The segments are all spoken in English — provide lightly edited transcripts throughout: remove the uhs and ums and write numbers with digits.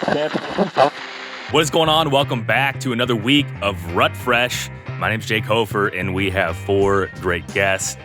What is going on? Welcome back to another week of Rut Fresh. My name's Jake Hofer, and we have 4 great guests.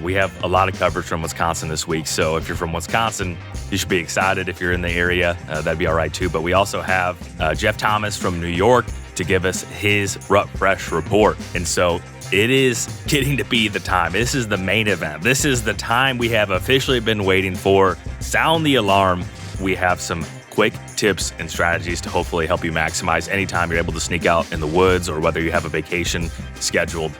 We have a lot of coverage from Wisconsin this week, so if you're from Wisconsin, you should be excited. If you're in the area, that'd be all right too. But we also have Jeff Thomas from New York to give us his Rut Fresh report. And so it is getting to be the time. This is the main event. This is the time we have officially been waiting for. Sound the alarm. We have some quick tips and strategies to hopefully help you maximize anytime you're able to sneak out in the woods or whether you have a vacation scheduled.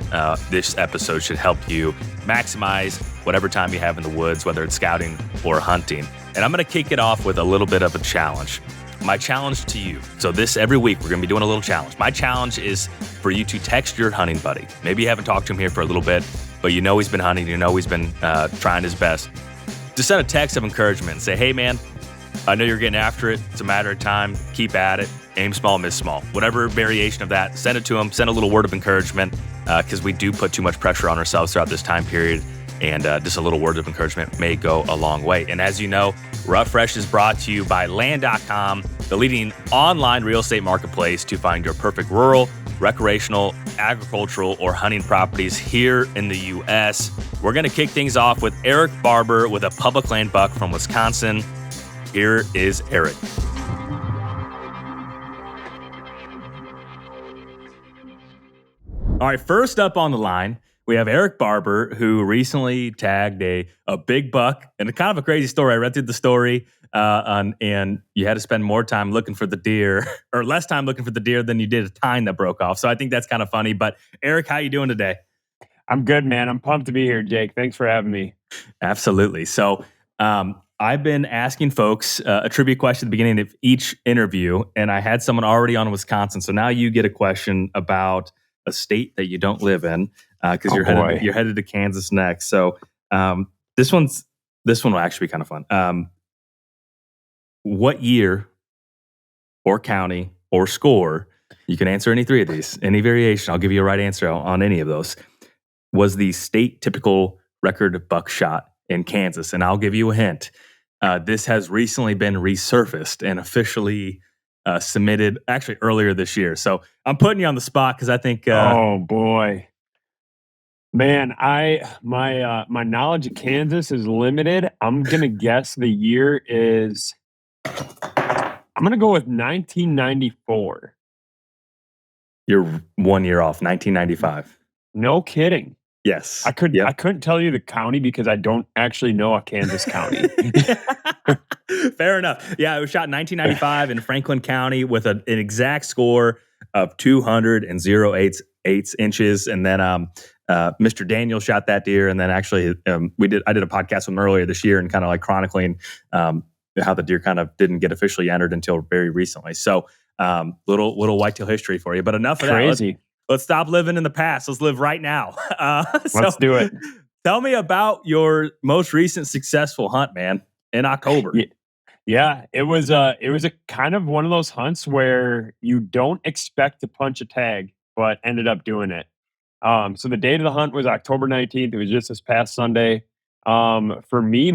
This episode should help you maximize whatever time you have in the woods, whether it's scouting or hunting. And I'm going to kick it off with a little bit of a challenge. My challenge to you. So every week we're going to be doing a little challenge. My challenge is for you to text your hunting buddy. Maybe you haven't talked to him here for a little bit, but you know he's been hunting. You know he's been trying his best. Just send a text of encouragement and say, hey man, I know you're getting after it. It's a matter of time. Keep at it. Aim small, miss small. Whatever variation of that, send it to him. Send a little word of encouragement because we do put too much pressure on ourselves throughout this time period. And just a little word of encouragement may go a long way. And as you know, RutFresh is brought to you by Land.com, the leading online real estate marketplace to find your perfect rural, recreational, agricultural, or hunting properties here in the U.S. We're going to kick things off with Erik Barber with a public land buck from Wisconsin. Here is Erik. All right, first up on the line, we have Erik Barber, who recently tagged a big buck. And kind of a crazy story. I read through the story, and you had to spend more time looking for the deer, or less time looking for the deer than you did a tine that broke off. So I think that's kind of funny. But Erik, how you doing today? I'm good, man. I'm pumped to be here, Jake. Thanks for having me. Absolutely. So I've been asking folks a trivia question at the beginning of each interview, and I had someone already on Wisconsin. So now you get a question about a state that you don't live in because you're headed to Kansas next. So this one will actually be kind of fun. What year or county or score, you can answer any 3 of these, any variation, I'll give you a right answer on any of those, was the state typical record buckshot in Kansas? And I'll give you a hint. This has recently been resurfaced and officially submitted actually earlier this year. So I'm putting you on the spot because I think oh boy, man, my knowledge of Kansas is limited. I'm gonna guess the year is, I'm gonna go with 1994. You're 1 year off. 1995. No kidding. Yes. I couldn't tell you the county because I don't actually know a Kansas county. Fair enough. Yeah, it was shot in 1995 in Franklin County with an exact score of 200.08 inches. And then Mr. Daniel shot that deer. And then actually I did a podcast with him earlier this year and kind of like chronicling how the deer kind of didn't get officially entered until very recently. So little whitetail history for you. But enough of Crazy. that. Let's stop living in the past. Let's live right now. Let's do it. Tell me about your most recent successful hunt, man, in October. Yeah, it was a kind of one of those hunts where you don't expect to punch a tag, but ended up doing it. So the date of the hunt was October 19th. It was just this past Sunday. For me,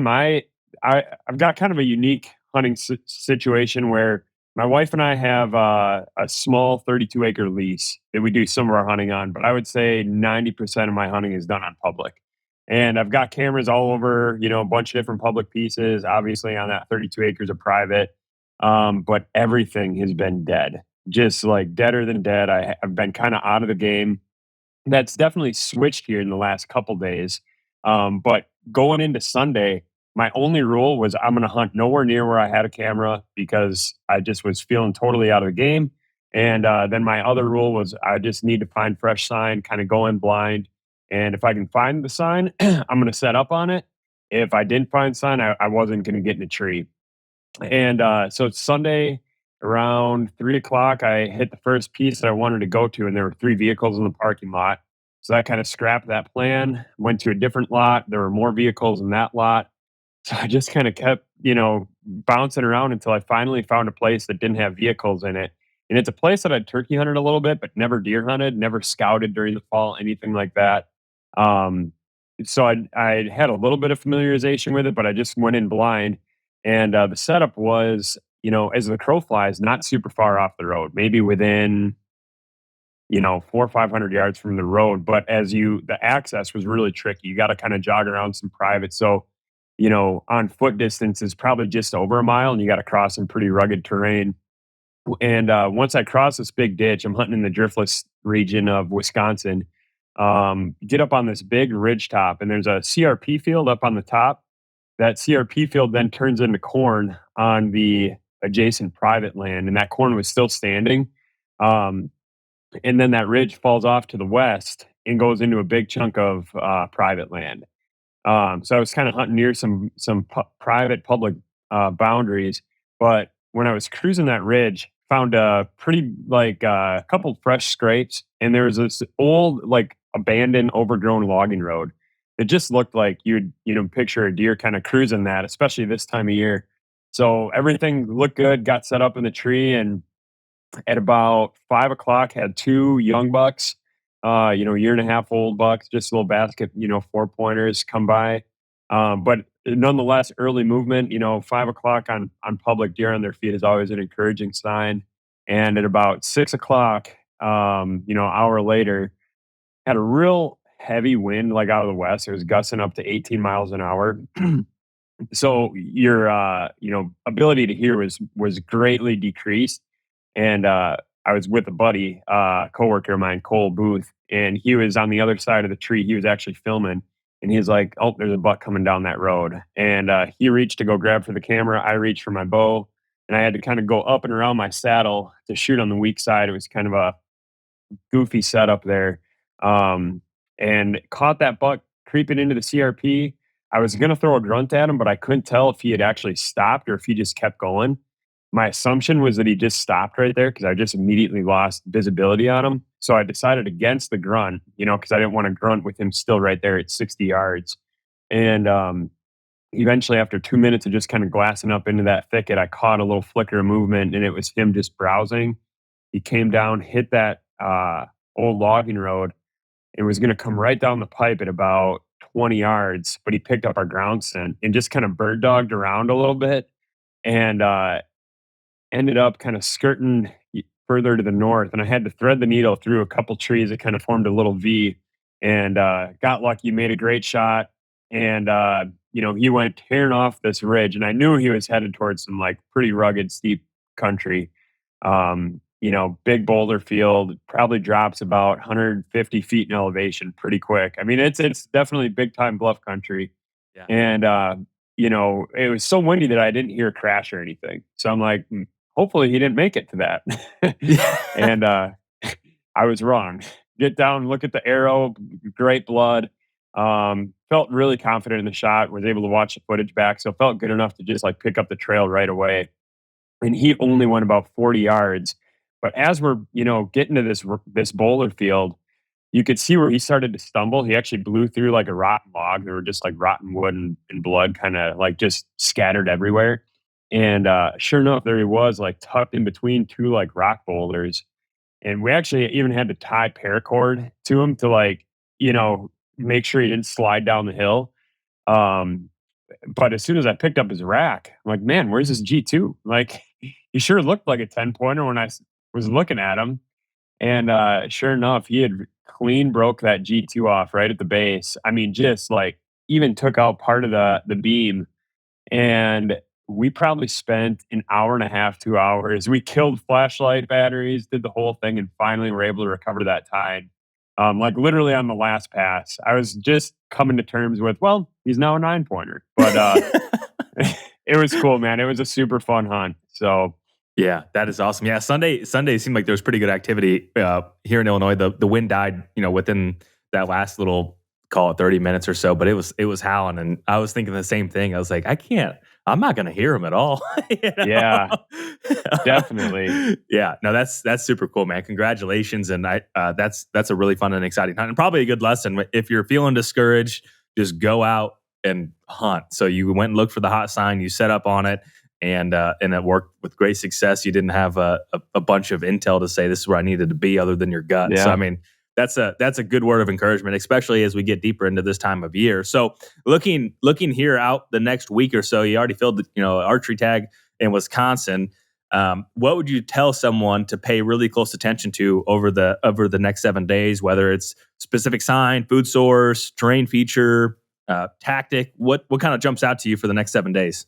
I've got kind of a unique hunting situation where my wife and I have a small 32-acre lease that we do some of our hunting on, but I would say 90% of my hunting is done on public. And I've got cameras all over, a bunch of different public pieces, obviously on that 32 acres of private. But everything has been dead, just like deader than dead. I've been kind of out of the game. That's definitely switched here in the last couple days. But going into Sunday, my only rule was I'm going to hunt nowhere near where I had a camera because I just was feeling totally out of the game. And then my other rule was I just need to find fresh sign, kind of go in blind. And if I can find the sign, I'm going to set up on it. If I didn't find sign, I wasn't going to get in a tree. And so Sunday around 3:00, I hit the first piece that I wanted to go to, and there were 3 vehicles in the parking lot. So I kind of scrapped that plan, went to a different lot. There were more vehicles in that lot. So I just kind of kept, bouncing around until I finally found a place that didn't have vehicles in it. And it's a place that I'd turkey hunted a little bit, but never deer hunted, never scouted during the fall, anything like that. So I had a little bit of familiarization with it, but I just went in blind. And the setup was as the crow flies, not super far off the road, maybe within 400 or 500 yards from the road. But the access was really tricky. You got to kind of jog around some private. So, on foot distance is probably just over a mile, and you got to cross some pretty rugged terrain. And once I cross this big ditch, I'm hunting in the driftless region of Wisconsin. Get up on this big ridge top, and there's a CRP field up on the top. That CRP field then turns into corn on the adjacent private land, and that corn was still standing. Um, and then that ridge falls off to the west and goes into a big chunk of private land. So I was kind of hunting near some private public boundaries, but when I was cruising that ridge, found a pretty couple fresh scrapes, and there was this old abandoned, overgrown logging road. It just looked like you'd picture a deer kind of cruising that, especially this time of year. So everything looked good. Got set up in the tree, and at about 5 o'clock, had two young bucks, year and a half old bucks, just a little basket, 4 pointers come by. But nonetheless, early movement, 5 o'clock on public deer on their feet is always an encouraging sign. And at about 6 o'clock, hour later, had a real heavy wind like out of the west. It was gusting up to 18 miles an hour. So your ability to hear was greatly decreased. And I was with a buddy, coworker of mine, Cole Booth, and he was on the other side of the tree. He was actually filming, and he's like, "Oh, there's a buck coming down that road." And he reached to go grab for the camera. I reached for my bow, and I had to kind of go up and around my saddle to shoot on the weak side. It was kind of a goofy setup there, um, and caught that buck creeping into the CRP. I was gonna throw a grunt at him, but I couldn't tell if he had actually stopped or if he just kept going. My assumption was that he just stopped right there because I just immediately lost visibility on him. So I decided against the grunt, because I didn't want to grunt with him still right there at 60 yards. And eventually, after 2 minutes of just kind of glassing up into that thicket, I caught a little flicker of movement, and it was him just browsing. He came down, hit that old logging road, and was going to come right down the pipe at about 20 yards, but he picked up our ground scent and just kind of bird dogged around a little bit. And ended up kind of skirting further to the north, and I had to thread the needle through a couple trees that kind of formed a little V, and got lucky, made a great shot, and he went tearing off this ridge, and I knew he was headed towards some pretty rugged, steep country. Big boulder field, probably drops about 150 feet in elevation pretty quick. I mean, it's definitely big time bluff country, Yeah. and it was so windy that I didn't hear a crash or anything. So I'm like, hopefully he didn't make it to that. And I was wrong. Get down, look at the arrow, great blood. Felt really confident in the shot, was able to watch the footage back. So felt good enough to just pick up the trail right away. And he only went about 40 yards. But as we're, getting to this boulder field, you could see where he started to stumble. He actually blew through a rotten log. There were just rotten wood and blood kind of just scattered everywhere. And sure enough, there he was, tucked in between two rock boulders. And we actually even had to tie paracord to him to make sure he didn't slide down the hill. Um, but as soon as I picked up his rack, I'm like, man, where's his G2? He sure looked like a 10 pointer when I was looking at him. And sure enough, he had clean broke that G2 off right at the base. I mean, just even took out part of the beam. And we probably spent an hour and a half, 2 hours. We killed flashlight batteries, did the whole thing, and finally were able to recover that tide. Literally on the last pass. I was just coming to terms with, well, he's now a 9 pointer. But it was cool, man. It was a super fun hunt. So Yeah, that is awesome. Yeah, Sunday seemed like there was pretty good activity here in Illinois. The wind died, within that last little, call it 30 minutes or so, but it was howling, and I was thinking the same thing. I was like, I'm not going to hear him at all. yeah, definitely. Yeah, no, that's super cool, man. Congratulations, and that's a really fun and exciting hunt, and probably a good lesson. If you're feeling discouraged, just go out and hunt. So you went and looked for the hot sign, you set up on it, and it worked with great success. You didn't have a bunch of intel to say this is where I needed to be, other than your gut. Yeah. So I mean, that's a good word of encouragement, especially as we get deeper into this time of year. So looking here out the next week or so, you already filled the archery tag in Wisconsin. What would you tell someone to pay really close attention to over the next 7 days? Whether it's specific sign, food source, terrain feature, tactic. What kind of jumps out to you for the next 7 days?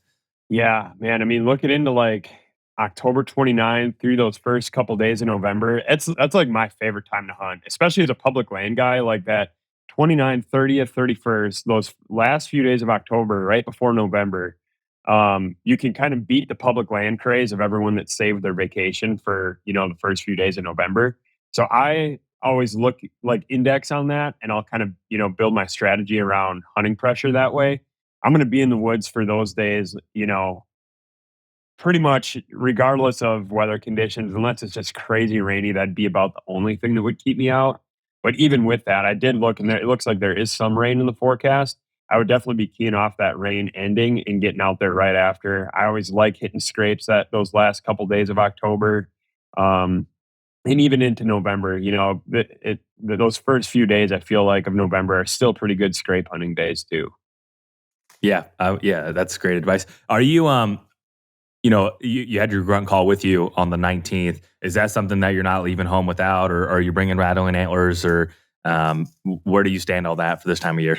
Yeah, man. I mean, looking into like October 29th through those first couple days in November, that's like my favorite time to hunt, especially as a public land guy. Like that 29th, 30th, 31st, those last few days of October, right before November. You can kind of beat the public land craze of everyone that saved their vacation for, the first few days of November. So I always look like index on that and I'll kind of, build my strategy around hunting pressure that way. I'm going to be in the woods for those days, pretty much regardless of weather conditions, unless it's just crazy rainy, that'd be about the only thing that would keep me out. But even with that, I did look and it looks like there is some rain in the forecast. I would definitely be keying off that rain ending and getting out there right after. I always like hitting scrapes that those last couple days of October. Um, and even into November, those first few days I feel like of November are still pretty good scrape hunting days too. Yeah, that's great advice. Are you had your grunt call with you on the 19th. Is that something that you're not leaving home without, or are you bringing rattling antlers, or where do you stand on that for this time of year?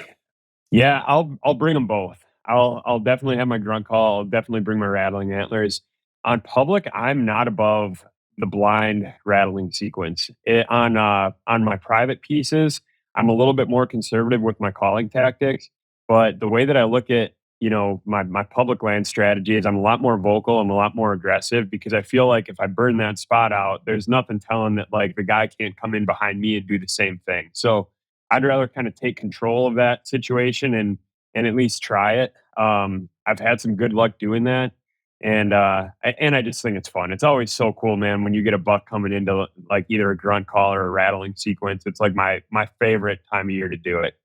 Yeah, I'll bring them both. I'll definitely have my grunt call. I'll definitely bring my rattling antlers. On public, I'm not above the blind rattling sequence. On my private pieces, I'm a little bit more conservative with my calling tactics. But the way that I look at my public land strategy is I'm a lot more vocal. I'm a lot more aggressive because I feel like if I burn that spot out, there's nothing telling that like the guy can't come in behind me and do the same thing. So I'd rather kind of take control of that situation and at least try it. I've had some good luck doing that, and I just think it's fun. It's always so cool, man, when you get a buck coming into like either a grunt call or a rattling sequence. It's like my favorite time of year to do it.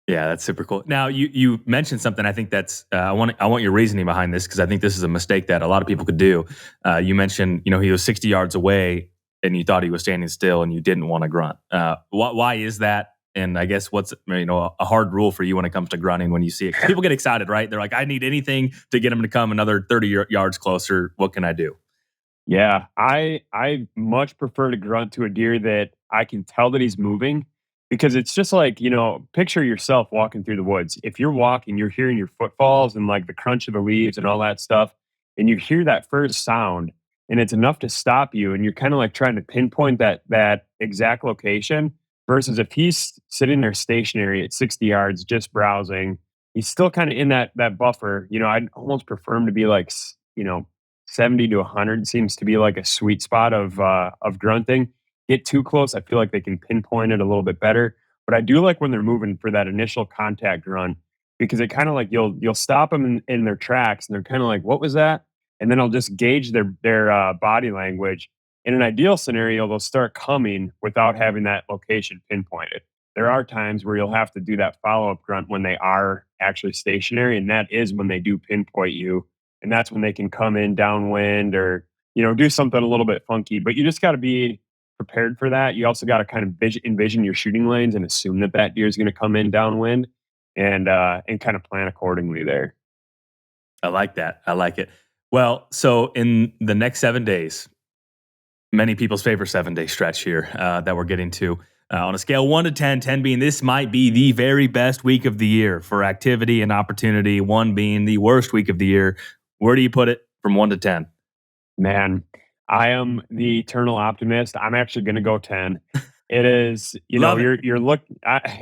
Yeah, that's super cool. Now you mentioned something. I think that's I want your reasoning behind this because I think this is a mistake that a lot of people could do. You mentioned he was 60 yards away and you thought he was standing still and you didn't want to grunt. Why is that? And I guess what's a hard rule for you when it comes to grunting when you see it? 'Cause people get excited, right? They're like, I need anything to get him to come another 30 yards closer. What can I do? Yeah, I much prefer to grunt to a deer that I can tell that he's moving because it's just like, picture yourself walking through the woods. If you're walking, you're hearing your footfalls and like the crunch of the leaves and all that stuff, and you hear that first sound and it's enough to stop you and you're kind of like trying to pinpoint that exact location versus if he's sitting there stationary at 60 yards just browsing, he's still kind of in that buffer. I'd almost prefer him to be like 70 to 100 seems to be like a sweet spot of grunting. Get too close, I feel like they can pinpoint it a little bit better. But I do like when they're moving for that initial contact grunt because it kind of like you'll stop them in their tracks and they're kind of like, "What was that?" And then I'll just gauge their body language. In an ideal scenario, they'll start coming without having that location pinpointed. There are times where you'll have to do that follow up grunt when they are actually stationary, and that is when they do pinpoint you and that's when they can come in downwind or do something a little bit funky. But you just got to be prepared for that. You also got to kind of envision your shooting lanes and assume that deer is going to come in downwind and kind of plan accordingly there. I like that. I like it. Well, so in the next 7 days, many people's favorite 7 day stretch here that we're getting to. On a scale 1 to 10, 10 being this might be the very best week of the year for activity and opportunity, 1 being the worst week of the year. Where do you put it from 1 to 10? Man, I am the eternal optimist. I'm actually going to go 10. It is, Love it. you're look.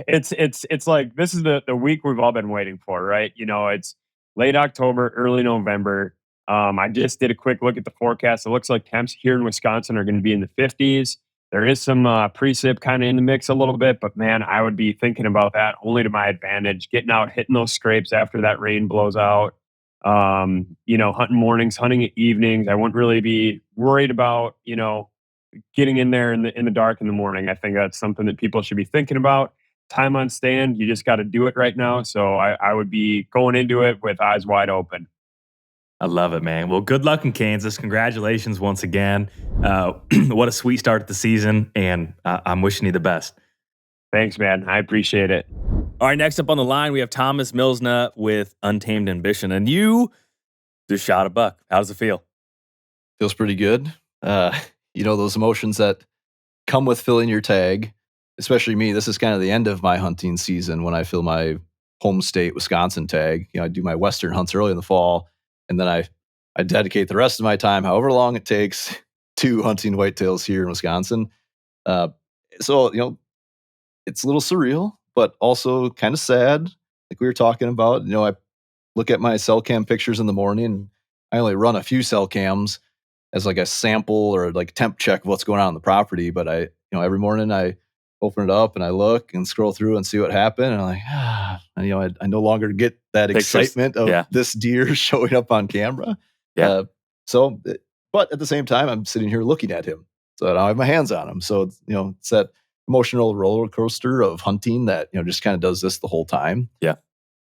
It's like this is the week we've all been waiting for, right? It's late October, early November. I just did a quick look at the forecast. It looks like temps here in Wisconsin are going to be in the 50s. There is some precip kind of in the mix a little bit, but man, I would be thinking about that only to my advantage. Getting out, hitting those scrapes after that rain blows out. Hunting mornings, hunting at evenings. I wouldn't really be worried about, getting in there in the dark in the morning. I think that's something that people should be thinking about. Time on stand, you just got to do it right now. So I would be going into it with eyes wide open. I love it, man. Well, good luck in Kansas. Congratulations once again. What a sweet start to the season, and I'm wishing you the best. Thanks, man. I appreciate it. All right, next up on the line, we have Thomas Mlsna with Untamed Ambition. And you just shot a buck. How does it feel? Feels pretty good. Uh, those emotions that come with filling your tag, especially me. This is kind of the end of my hunting season when I fill my home state Wisconsin tag. I do my Western hunts early in the fall, and then I dedicate the rest of my time, however long it takes, to hunting whitetails here in Wisconsin. Uh, so it's a little surreal, but also kind of sad. Like we were talking about, I look at my cell cam pictures in the morning. I only run a few cell cams as like a sample or like temp check of what's going on the property. But every morning I open it up and I look and scroll through and see what happened. And I'm like, I no longer get that Pictures. excitement of this deer showing up on camera. Yeah. But at the same time, I'm sitting here looking at him. So I don't have my hands on him. So, it's that emotional roller coaster of hunting that, just kind of does this the whole time. Yeah.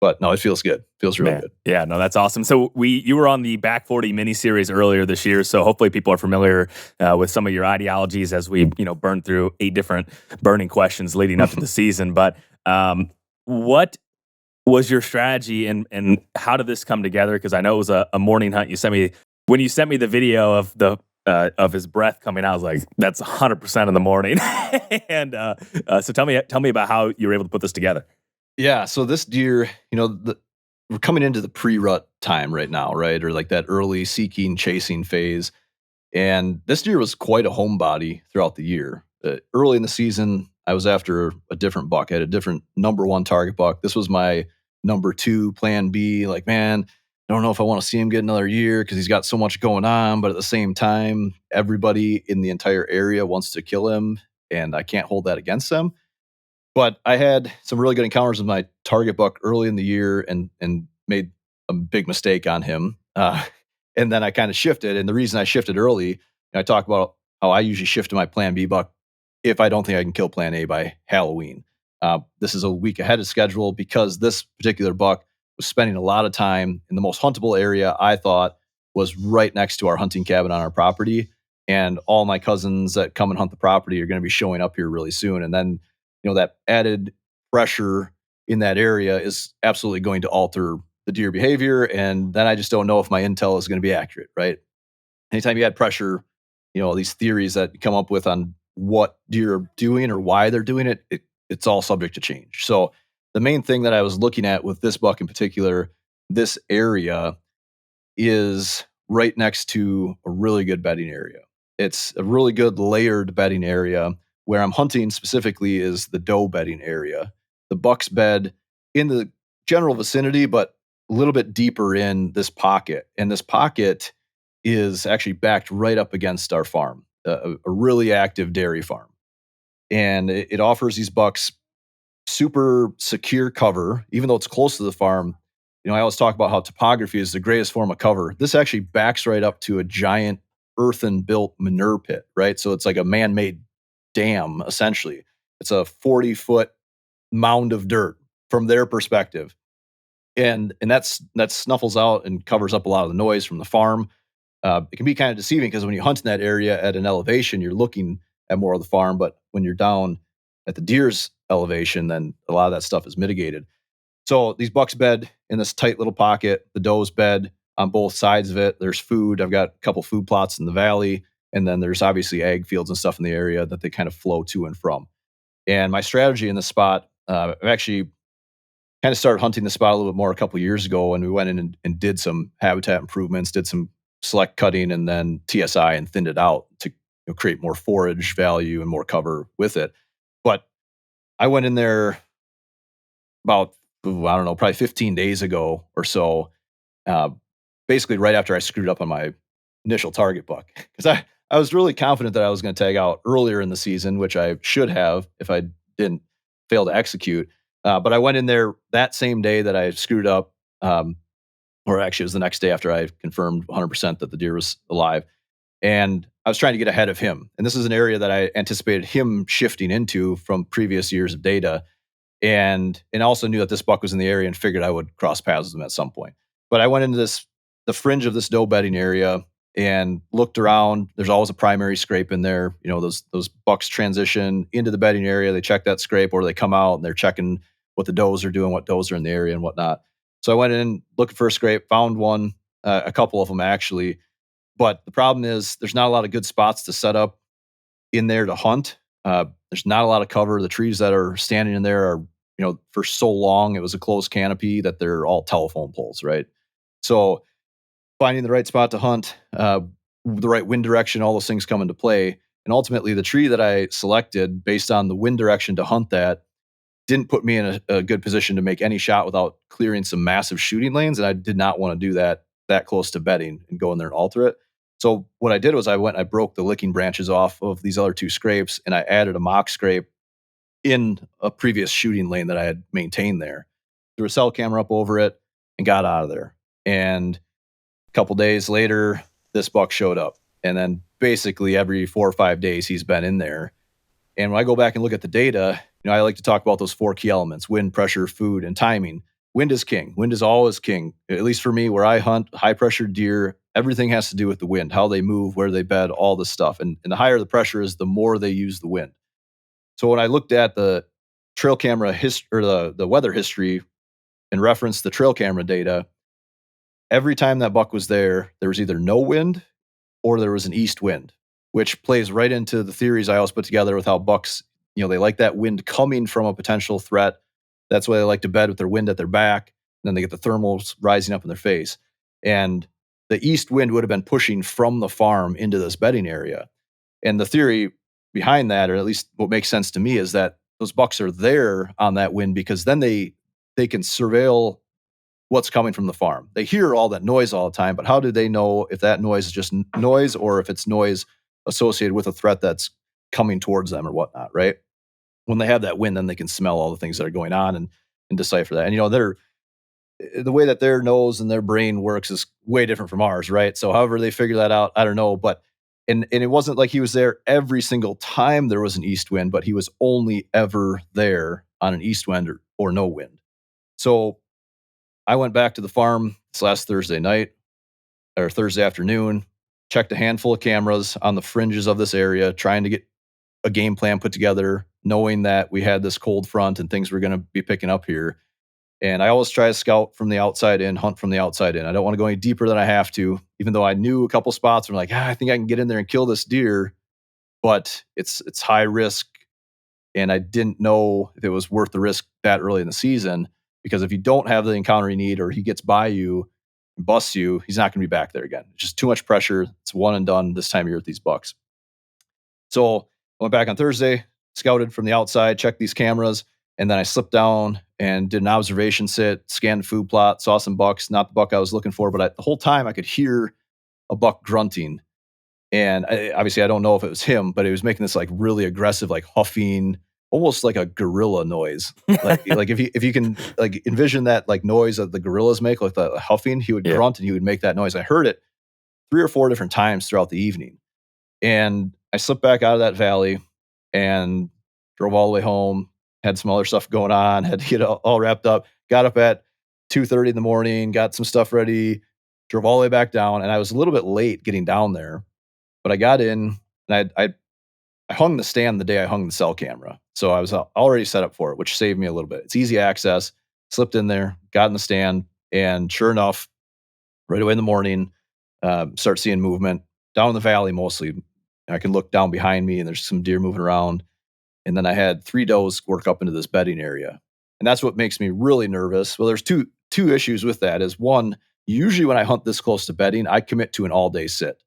But no, it feels good. Feels really good. Yeah, no, that's awesome. So you were on the Back 40 mini-series earlier this year, so hopefully people are familiar with some of your ideologies as we burn through 8 different burning questions leading up to the season. But what was your strategy and how did this come together? Because I know it was a morning hunt. When you sent me the video of the of his breath coming out, I was like, that's 100% in the morning. And so tell me about how you were able to put this together. Yeah, so this deer, we're coming into the pre-rut time right now, right? Or like that early seeking, chasing phase. And this deer was quite a homebody throughout the year. Early in the season, I was after a different buck. I had a different number 1 target buck. This was my number 2 plan B. Like, man, I don't know if I want to see him get another year because he's got so much going on. But at the same time, everybody in the entire area wants to kill him, and I can't hold that against them. But I had some really good encounters with my target buck early in the year and made a big mistake on him. And then I kind of shifted. And the reason I shifted early, I talk about how I usually shift to my plan B buck if I don't think I can kill plan A by Halloween. This is a week ahead of schedule because this particular buck was spending a lot of time in the most huntable area I thought was right next to our hunting cabin on our property. And all my cousins that come and hunt the property are going to be showing up here really soon. And then that added pressure in that area is absolutely going to alter the deer behavior. And then I just don't know if my intel is going to be accurate, right? Anytime you add pressure, these theories that you come up with on what deer are doing or why they're doing it, it's all subject to change. So the main thing that I was looking at with this buck in particular, this area is right next to a really good bedding area. It's a really good layered bedding area. Where I'm hunting specifically is the doe bedding area. The bucks bed in the general vicinity, but a little bit deeper in this pocket. And this pocket is actually backed right up against our farm, a really active dairy farm. And it offers these bucks super secure cover, even though it's close to the farm. I always talk about how topography is the greatest form of cover. This actually backs right up to a giant earthen built manure pit, right? So it's like a man-made dam, essentially. It's a 40-foot mound of dirt from their perspective. And that snuffles out and covers up a lot of the noise from the farm. It can be kind of deceiving because when you hunt in that area at an elevation, you're looking at more of the farm. But when you're down at the deer's elevation, then a lot of that stuff is mitigated. So these bucks bed in this tight little pocket, the does bed on both sides of it. There's food. I've got a couple food plots in the valley. And then there's obviously ag fields and stuff in the area that they kind of flow to and from. And my strategy in this spot, I've actually kind of started hunting the spot a little bit more a couple of years ago. And we went in and did some habitat improvements, did some select cutting and then TSI and thinned it out to create more forage value and more cover with it. But I went in there about, probably 15 days ago or so, basically right after I screwed up on my initial target buck. Because I was really confident that I was going to tag out earlier in the season, which I should have if I didn't fail to execute. But I went in there that same day that I screwed up, or actually it was the next day after I confirmed 100% that the deer was alive. And I was trying to get ahead of him. And this is an area that I anticipated him shifting into from previous years of data. And also knew that this buck was in the area and figured I would cross paths with him at some point. But I went into the fringe of this doe bedding area and looked around. There's always a primary scrape in there. Those bucks transition into the bedding area. They check that scrape, or they come out and they're checking what the does are doing, what does are in the area and whatnot. So I went in looking for a scrape, found one, a couple of them actually. But the problem is there's not a lot of good spots to set up in there to hunt. There's not a lot of cover. The trees that are standing in there are, for so long, it was a closed canopy that they're all telephone poles, right? So finding the right spot to hunt, the right wind direction, all those things come into play. And ultimately, the tree that I selected based on the wind direction to hunt that didn't put me in a good position to make any shot without clearing some massive shooting lanes. And I did not want to do that close to bedding and go in there and alter it. So what I did was I broke the licking branches off of these other two scrapes, and I added a mock scrape in a previous shooting lane that I had maintained there. Threw a cell camera up over it and got out of there. And a couple days later, this buck showed up. And then basically every 4 or 5 days he's been in there. And when I go back and look at the data, I like to talk about those 4 key elements: wind, pressure, food, and timing. Wind is king. Wind is always king. At least for me, where I hunt high pressure deer, everything has to do with the wind, how they move, where they bed, all this stuff. And the higher the pressure is, the more they use the wind. So when I looked at the trail camera or the weather history and referenced the trail camera data, every time that buck was there was either no wind or there was an east wind, which plays right into the theories I always put together with how bucks, they like that wind coming from a potential threat. That's why they like to bed with their wind at their back. And then they get the thermals rising up in their face. And the east wind would have been pushing from the farm into this bedding area. And the theory behind that, or at least what makes sense to me, is that those bucks are there on that wind because then they can surveil what's coming from the farm. They hear all that noise all the time, but how do they know if that noise is just noise or if it's noise associated with a threat that's coming towards them or whatnot, right? When they have that wind, then they can smell all the things that are going on and decipher that. And the way that their nose and their brain works is way different from ours, right? So however they figure that out, I don't know. But and it wasn't like he was there every single time there was an east wind, but he was only ever there on an east wind or no wind. So I went back to the farm this last Thursday night or Thursday afternoon, checked a handful of cameras on the fringes of this area, trying to get a game plan put together, knowing that we had this cold front and things were going to be picking up here. And I always try to scout from the outside in, hunt from the outside in. I don't want to go any deeper than I have to, even though I knew a couple spots where I'm like, I think I can get in there and kill this deer, but it's high risk. And I didn't know if it was worth the risk that early in the season, because if you don't have the encounter you need or he gets by you and busts you, he's not going to be back there again. It's just too much pressure. It's one and done this time of year with these bucks. So I went back on Thursday, scouted from the outside, checked these cameras, and then I slipped down and did an observation sit, scanned the food plot, saw some bucks, not the buck I was looking for, but the whole time I could hear a buck grunting. And obviously I don't know if it was him, but it was making this like really aggressive, like huffing, almost like a gorilla noise. Like if you can like envision that like noise that the gorillas make, like the huffing, he would grunt and he would make that noise. I heard it 3 or 4 different times throughout the evening. And I slipped back out of that valley and drove all the way home, had some other stuff going on, had to get all wrapped up, got up at 2:30 in the morning, got some stuff ready, drove all the way back down. And I was a little bit late getting down there, but I got in and I hung the stand the day I hung the cell camera. So I was already set up for it, which saved me a little bit. It's easy access, slipped in there, got in the stand, and sure enough, right away in the morning, start seeing movement down in the valley mostly. I can look down behind me and there's some deer moving around. And then I had 3 does work up into this bedding area. And that's what makes me really nervous. Well, there's two issues with that. Is one, usually when I hunt this close to bedding, I commit to an all-day sit.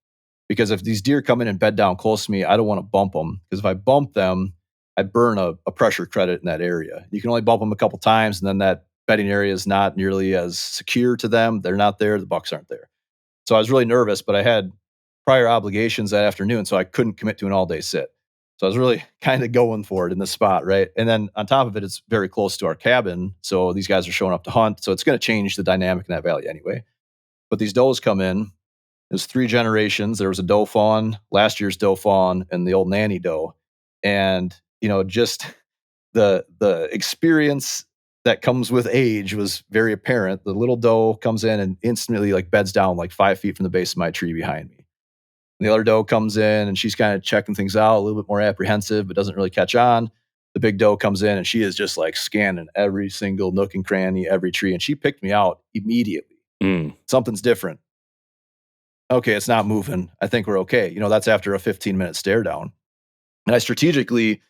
Because if these deer come in and bed down close to me, I don't want to bump them. Because if I bump them, I burn a pressure credit in that area. You can only bump them a couple times, and then that bedding area is not nearly as secure to them. They're not there. The bucks aren't there. So I was really nervous, but I had prior obligations that afternoon, so I couldn't commit to an all-day sit. So I was really kind of going for it in this spot, right? And then on top of it, it's very close to our cabin. So these guys are showing up to hunt. So it's going to change the dynamic in that valley anyway. But these does come in. There's 3 generations. There was a doe fawn, last year's doe fawn, and the old nanny doe. And, just the experience that comes with age was very apparent. The little doe comes in and instantly like beds down like 5 feet from the base of my tree behind me. And the other doe comes in and she's kind of checking things out, a little bit more apprehensive, but doesn't really catch on. the big doe comes in and she is just like scanning every single nook and cranny, every tree. And she picked me out immediately. Something's different. Okay, it's not moving. I think we're okay. That's after a 15-minute stare down. And I strategically,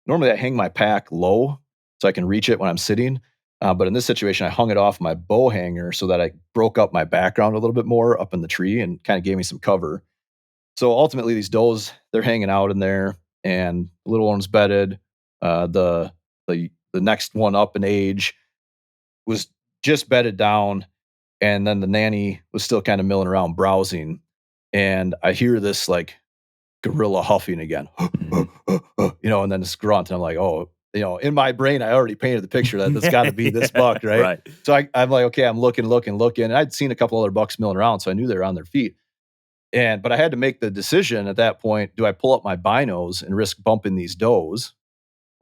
normally I hang my pack low so I can reach it when I'm sitting. But in this situation, I hung it off my bow hanger so that I broke up my background a little bit more up in the tree and kind of gave me some cover. So ultimately, these does, they're hanging out in there, and the little one's bedded. The next one up in age was just bedded down, and then the nanny was still kind of milling around browsing. And I hear this like gorilla huffing again, and then this grunt, and I'm like, oh, in my brain, I already painted the picture that it's got to be this buck, right? Right. So I'm like, okay, I'm looking, and I'd seen a couple other bucks milling around, so I knew they were on their feet. But I had to make the decision at that point: do I pull up my binos and risk bumping these does,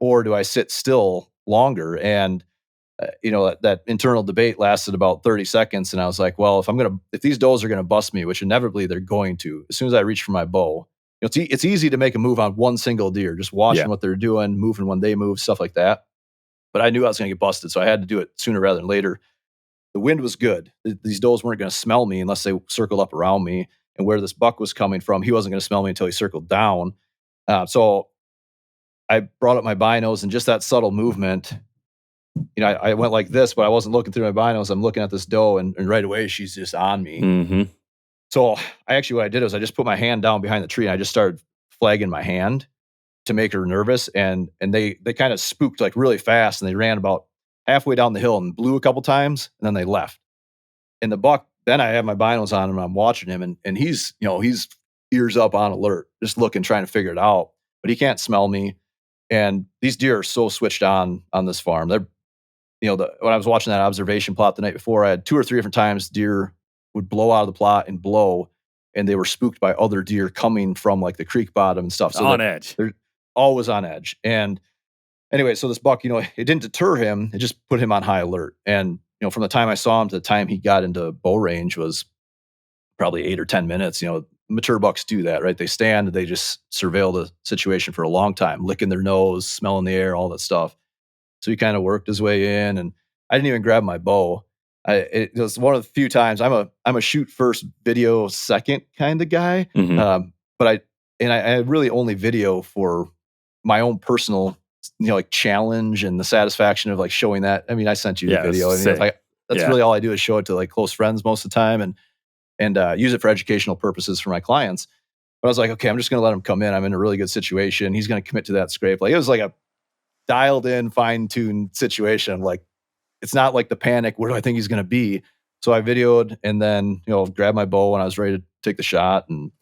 or do I sit still longer? And that internal debate lasted about 30 seconds, and I was like, well, if these does are gonna bust me, which inevitably they're going to, as soon as I reach for my bow. It's easy to make a move on one single deer, just watching what they're doing, moving when they move, stuff like that. But I knew I was going to get busted, so I had to do it sooner rather than later. The wind was good. These does weren't going to smell me unless they circled up around me. And where this buck was coming from, he wasn't going to smell me until he circled down. So I brought up my binos, and just that subtle movement, I went like this, but I wasn't looking through my binos. I'm looking at this doe, and right away she's just on me. Mm-hmm. So what I did was I just put my hand down behind the tree, and I just started flagging my hand to make her nervous. And they kind of spooked like really fast, and they ran about halfway down the hill and blew a couple times, and then they left. And the buck, then I have my binos on him, and I'm watching him, and he's ears up on alert, just looking, trying to figure it out. But he can't smell me. And these deer are so switched on this farm. They're, when I was watching that observation plot the night before, I had 2 or 3 different times deer would blow out of the plot and blow, and they were spooked by other deer coming from like the creek bottom and stuff. So on edge. They're always on edge. And anyway, so this buck, it didn't deter him. It just put him on high alert. And, from the time I saw him to the time he got into bow range was probably 8 or 10 minutes. Mature bucks do that, right? They stand, they just surveil the situation for a long time, licking their nose, smelling the air, all that stuff. So he kind of worked his way in, and I didn't even grab my bow. It was one of the few times I'm a shoot first, video second kind of guy. Mm-hmm. But I really only video for my own personal, like challenge and the satisfaction of like showing that. I mean, I sent you the video. That's really all I do is show it to like close friends most of the time, and use it for educational purposes for my clients. But I was like, okay, I'm just going to let him come in. I'm in a really good situation. He's going to commit to that scrape. Like it was like a dialed in, fine tuned situation. Like, it's not like the panic, where do I think he's going to be? So I videoed, and then, grabbed my bow when I was ready to take the shot, and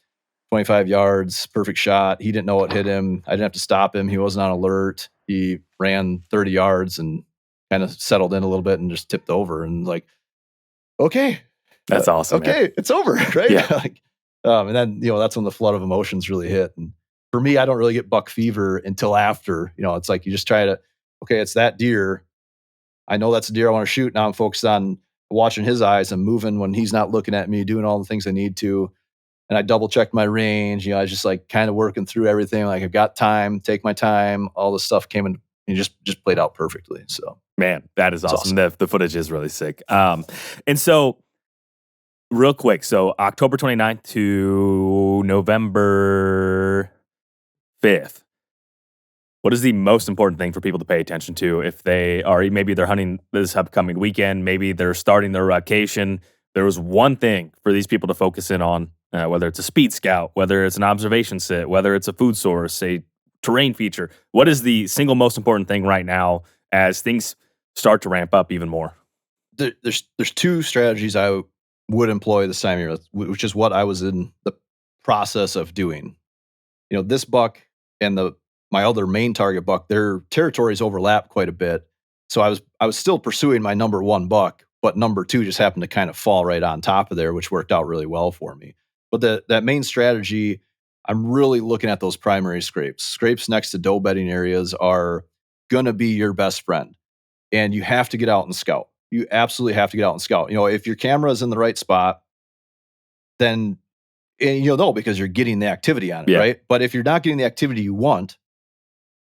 25 yards, perfect shot. He didn't know what hit him. I didn't have to stop him. He wasn't on alert. He ran 30 yards and kind of settled in a little bit and just tipped over, and like, okay. That's awesome. Okay. Man. It's over. Right. Yeah. And then, that's when the flood of emotions really hit. And for me, I don't really get buck fever until after, it's like, you just try to, okay, it's that deer. I know that's a deer I want to shoot. Now I'm focused on watching his eyes and moving when he's not looking at me, doing all the things I need to. And I double checked my range. I was just like kind of working through everything. Like, I've got time, take my time. All this stuff came in and just played out perfectly. So, man, that is awesome. The footage is really sick. And so, real quick, so October 29th to November 5th. What is the most important thing for people to pay attention to if they are, maybe they're hunting this upcoming weekend, maybe they're starting their vacation? There was one thing for these people to focus in on, whether it's a speed scout, whether it's an observation sit, whether it's a food source, a terrain feature. What is the single most important thing right now as things start to ramp up even more? There's 2 strategies I would employ this time of year, which is what I was in the process of doing. This buck and my other main target buck, their territories overlap quite a bit. So I was still pursuing my number 1 buck, but number 2 just happened to kind of fall right on top of there, which worked out really well for me. But that main strategy, I'm really looking at those primary scrapes. Scrapes next to doe bedding areas are going to be your best friend. And you have to get out and scout. You absolutely have to get out and scout. If your camera is in the right spot, then you'll know because you're getting the activity on it, right? But if you're not getting the activity you want,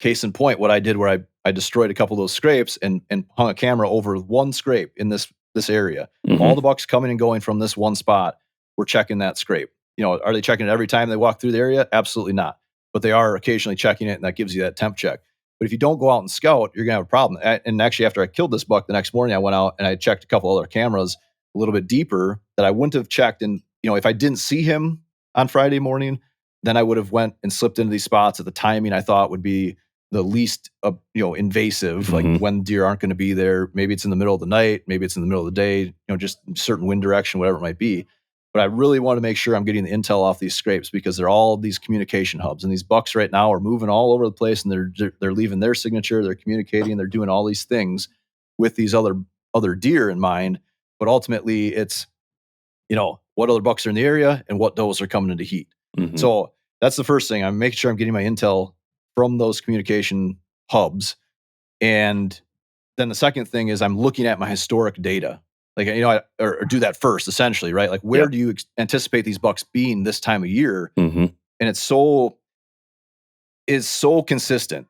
case in point, what I did where I destroyed a couple of those scrapes and hung a camera over one scrape in this area. All the bucks coming and going from this one spot, we're checking that scrape. Are they checking it every time they walk through the area? Absolutely not. But they are occasionally checking it, and that gives you that temp check. But if you don't go out and scout, you're going to have a problem. And actually, after I killed this buck, the next morning I went out and I checked a couple other cameras a little bit deeper that I wouldn't have checked. And, if I didn't see him on Friday morning, then I would have went and slipped into these spots at the timing I thought would be the least, invasive, like when deer aren't going to be there. Maybe it's in the middle of the night, maybe it's in the middle of the day, just certain wind direction, whatever it might be. But I really want to make sure I'm getting the intel off these scrapes because they're all these communication hubs. And these bucks right now are moving all over the place, and they're leaving their signature, they're communicating, they're doing all these things with these other deer in mind. But ultimately, it's what other bucks are in the area and what does are coming into heat. So that's the first thing. I'm making sure I'm getting my intel from those communication hubs. And then the second thing is I'm looking at my historic data. Like, or do that first, essentially, right? Like, where do you anticipate these bucks being this time of year? And it's so consistent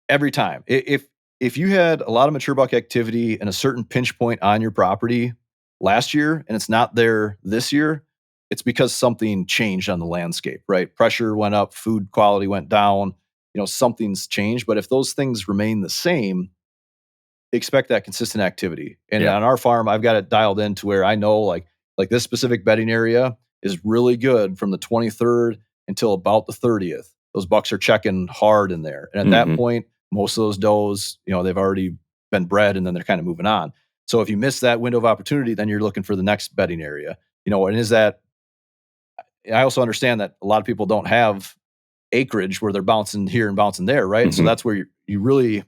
every time. If you had a lot of mature buck activity and a certain pinch point on your property last year and it's not there this year, it's because something changed on the landscape, right? Pressure went up, food quality went down, something's changed. But if those things remain the same, expect that consistent activity. And on our farm, I've got it dialed in to where I know like this specific bedding area is really good from the 23rd until about the 30th. Those bucks are checking hard in there. And at that point, most of those does, they've already been bred and then they're kind of moving on. So if you miss that window of opportunity, then you're looking for the next bedding area. And is that, I also understand that a lot of people don't have acreage where they're bouncing here and bouncing there, right? So that's where you really,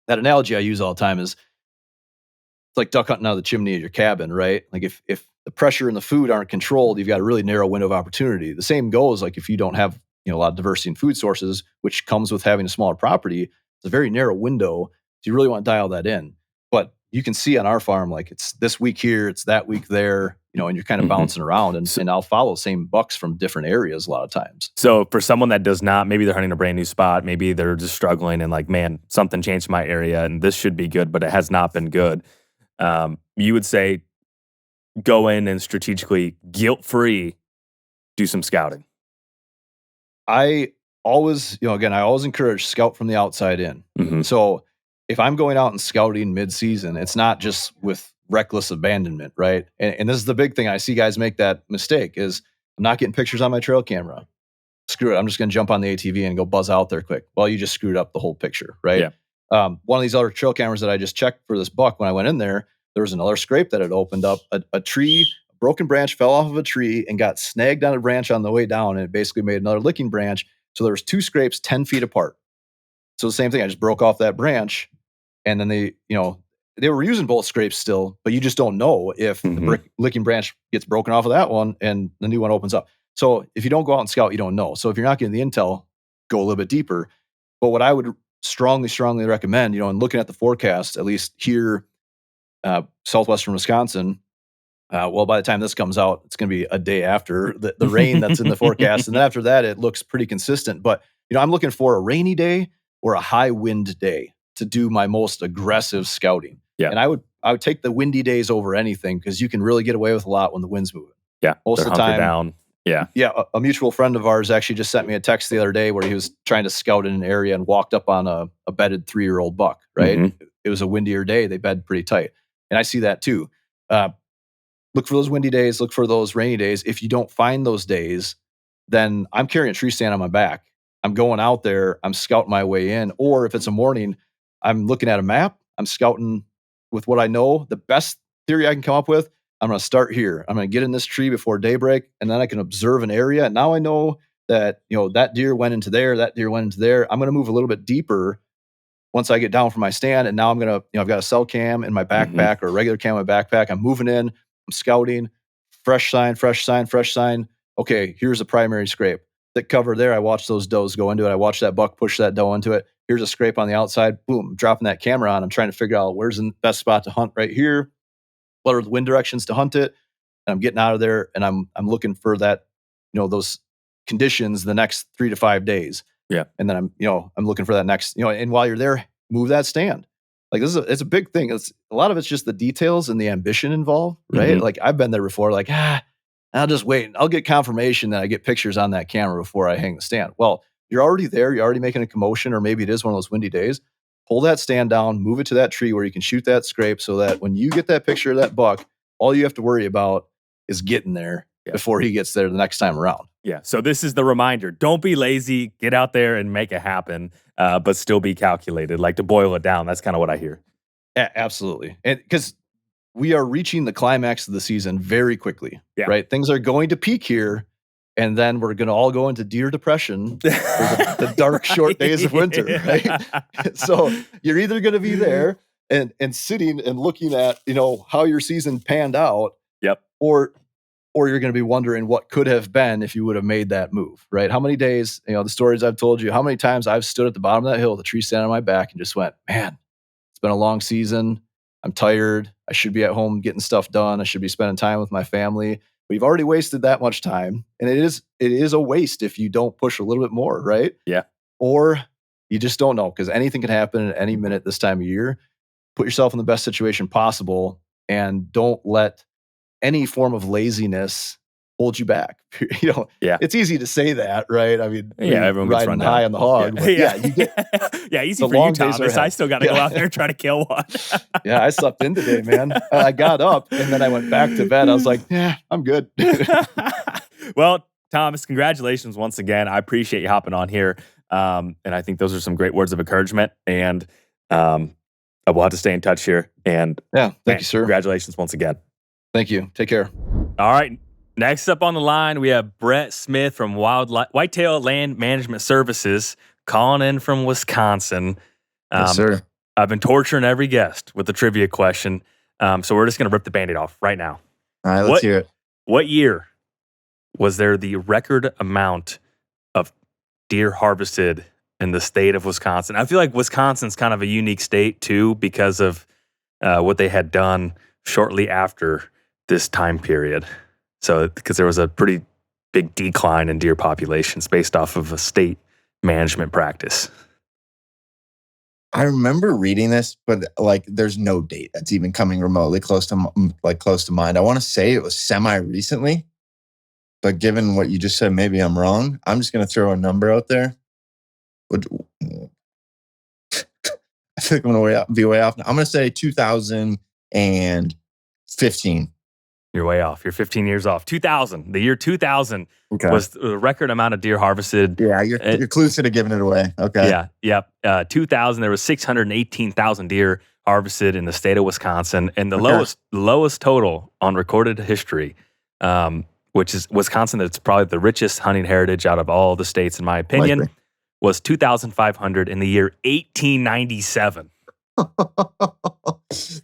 that analogy I use all the time is it's like duck hunting out of the chimney of your cabin, right? Like if the pressure and the food aren't controlled, you've got a really narrow window of opportunity. The same goes like if you don't have a lot of diversity in food sources, which comes with having a smaller property. It's a very narrow window. So you really want to dial that in. But you can see on our farm, like it's this week here, it's that week there, and you're kind of bouncing around. And I'll follow the same bucks from different areas a lot of times. So for someone that does not, maybe they're hunting a brand new spot, maybe they're just struggling and like, man, something changed in my area and this should be good, but it has not been good. You would say go in and strategically, guilt-free, do some scouting. I always, I always encourage scout from the outside in. So if I'm going out and scouting mid-season, it's not just with reckless abandonment, right? And this is the big thing. I see guys make that mistake is I'm not getting pictures on my trail camera. Screw it. I'm just going to jump on the ATV and go buzz out there quick. Well, you just screwed up the whole picture, right? Yeah. One of these other trail cameras that I just checked for this buck when I went in there was another scrape that had opened up. A tree, a broken branch fell off of a tree and got snagged on a branch on the way down, and it basically made another licking branch. So there was two scrapes 10 feet apart. So the same thing, I just broke off that branch, and then they were using both scrapes still, but you just don't know if the licking branch gets broken off of that one and the new one opens up. So if you don't go out and scout, you don't know. So if you're not getting the intel, go a little bit deeper. But what I would strongly recommend, and looking at the forecast, at least here, southwestern Wisconsin, well, by the time this comes out, it's going to be a day after the rain that's in the forecast. And then after that, it looks pretty consistent. But, I'm looking for a rainy day or a high wind day to do my most aggressive scouting. Yeah. And I would take the windy days over anything because you can really get away with a lot when the wind's moving. Yeah. Most of the time. Down. Yeah. Yeah. A mutual friend of ours actually just sent me a text the other day where he was trying to scout in an area and walked up on a bedded 3-year-old buck, right? It was a windier day. They bed pretty tight. And I see that too. Look for those windy days. Look for those rainy days. If you don't find those days, then I'm carrying a tree stand on my back. I'm going out there. I'm scouting my way in. Or if it's a morning, I'm looking at a map. I'm scouting with what I know. The best theory I can come up with, I'm going to start here. I'm going to get in this tree before daybreak, and then I can observe an area. And now I know that, that deer went into there, that deer went into there. I'm going to move a little bit deeper once I get down from my stand. And now I'm going to, I've got a cell cam in my backpack or a regular cam in my backpack. I'm moving in, I'm scouting, fresh sign. Okay, here's a primary scrape. Thick cover there. I watch those does go into it. I watch that buck push that doe into it. Here's a scrape on the outside. Boom, dropping that camera on. I'm trying to figure out where's the best spot to hunt right here. What are the wind directions to hunt it? And I'm getting out of there and I'm looking for that, those conditions the next 3 to 5 days. Yeah. And then I'm looking for that next, and while you're there, move that stand. Like it's a big thing. It's a lot of it's just the details and the ambition involved, right? Mhm. Like I've been there before, like, I'll just wait. I'll get confirmation that I get pictures on that camera before I hang the stand. Well, you're already there. You're already making a commotion, or maybe it is one of those windy days. Pull that stand down, move it to that tree where you can shoot that scrape so that when you get that picture of that buck, all you have to worry about is getting there before he gets there the next time around. Yeah. So this is the reminder. Don't be lazy. Get out there and make it happen, but still be calculated. Like, to boil it down, that's kind of what I hear. Absolutely. And because we are reaching the climax of the season very quickly, Yeah. right? Things are going to peak here, and then we're going to all go into deer depression for the dark, short days of winter, right? So you're either going to be there and sitting and looking at, how your season panned out, Yep. or you're going to be wondering what could have been if you would have made that move, right? How many days, the stories I've told you, how many times I've stood at the bottom of that hill, the tree standing on my back, and just went, man, it's been a long season. I'm tired. I should be at home getting stuff done. I should be spending time with my family. We've already wasted that much time. And it is a waste if you don't push a little bit more, right? Yeah. Or you just don't know, because anything can happen at any minute this time of year. Put yourself in the best situation possible, and don't let any form of laziness hold you back. It's easy to say that, right? I mean, everyone gets riding run high down. on the hog. But you get, easy the for you, long days Thomas. are I still got to go out there and try to kill one. Yeah, I slept in today, man. I got up and then I went back to bed. I was like, yeah, I'm good. Well, Thomas, congratulations once again. I appreciate you hopping on here. And I think those are some great words of encouragement. And we'll have to stay in touch here. And yeah, thank you, sir. Congratulations once again. Thank you. Take care. All right. Next up on the line, we have Brett Smith from Whitetail Land Management Services calling in from Wisconsin. Yes, sir. I've been torturing every guest with the trivia question. So we're just going to rip the Band-Aid off right now. All right, let's hear it. What year was there the record amount of deer harvested in the state of Wisconsin? I feel like Wisconsin's kind of a unique state too, because of what they had done shortly after this time period. So, because there was a pretty big decline in deer populations based off of a state management practice. I remember reading this, but there's no date that's even coming remotely close to mind. I want to say it was semi-recently, but given what you just said, maybe I'm wrong. I'm just going to throw a number out there. I think I'm going to be way off. I'm going to say 2015. You're way off. You're 15 years off. 2000. The year 2000 was the record amount of deer harvested. Yeah, you're close to giving it away. Okay. Yeah. 2000, there was 618,000 deer harvested in the state of Wisconsin, and the lowest total on recorded history, which is Wisconsin. That's probably the richest hunting heritage out of all the states, in my opinion, was 2,500 in the year 1897.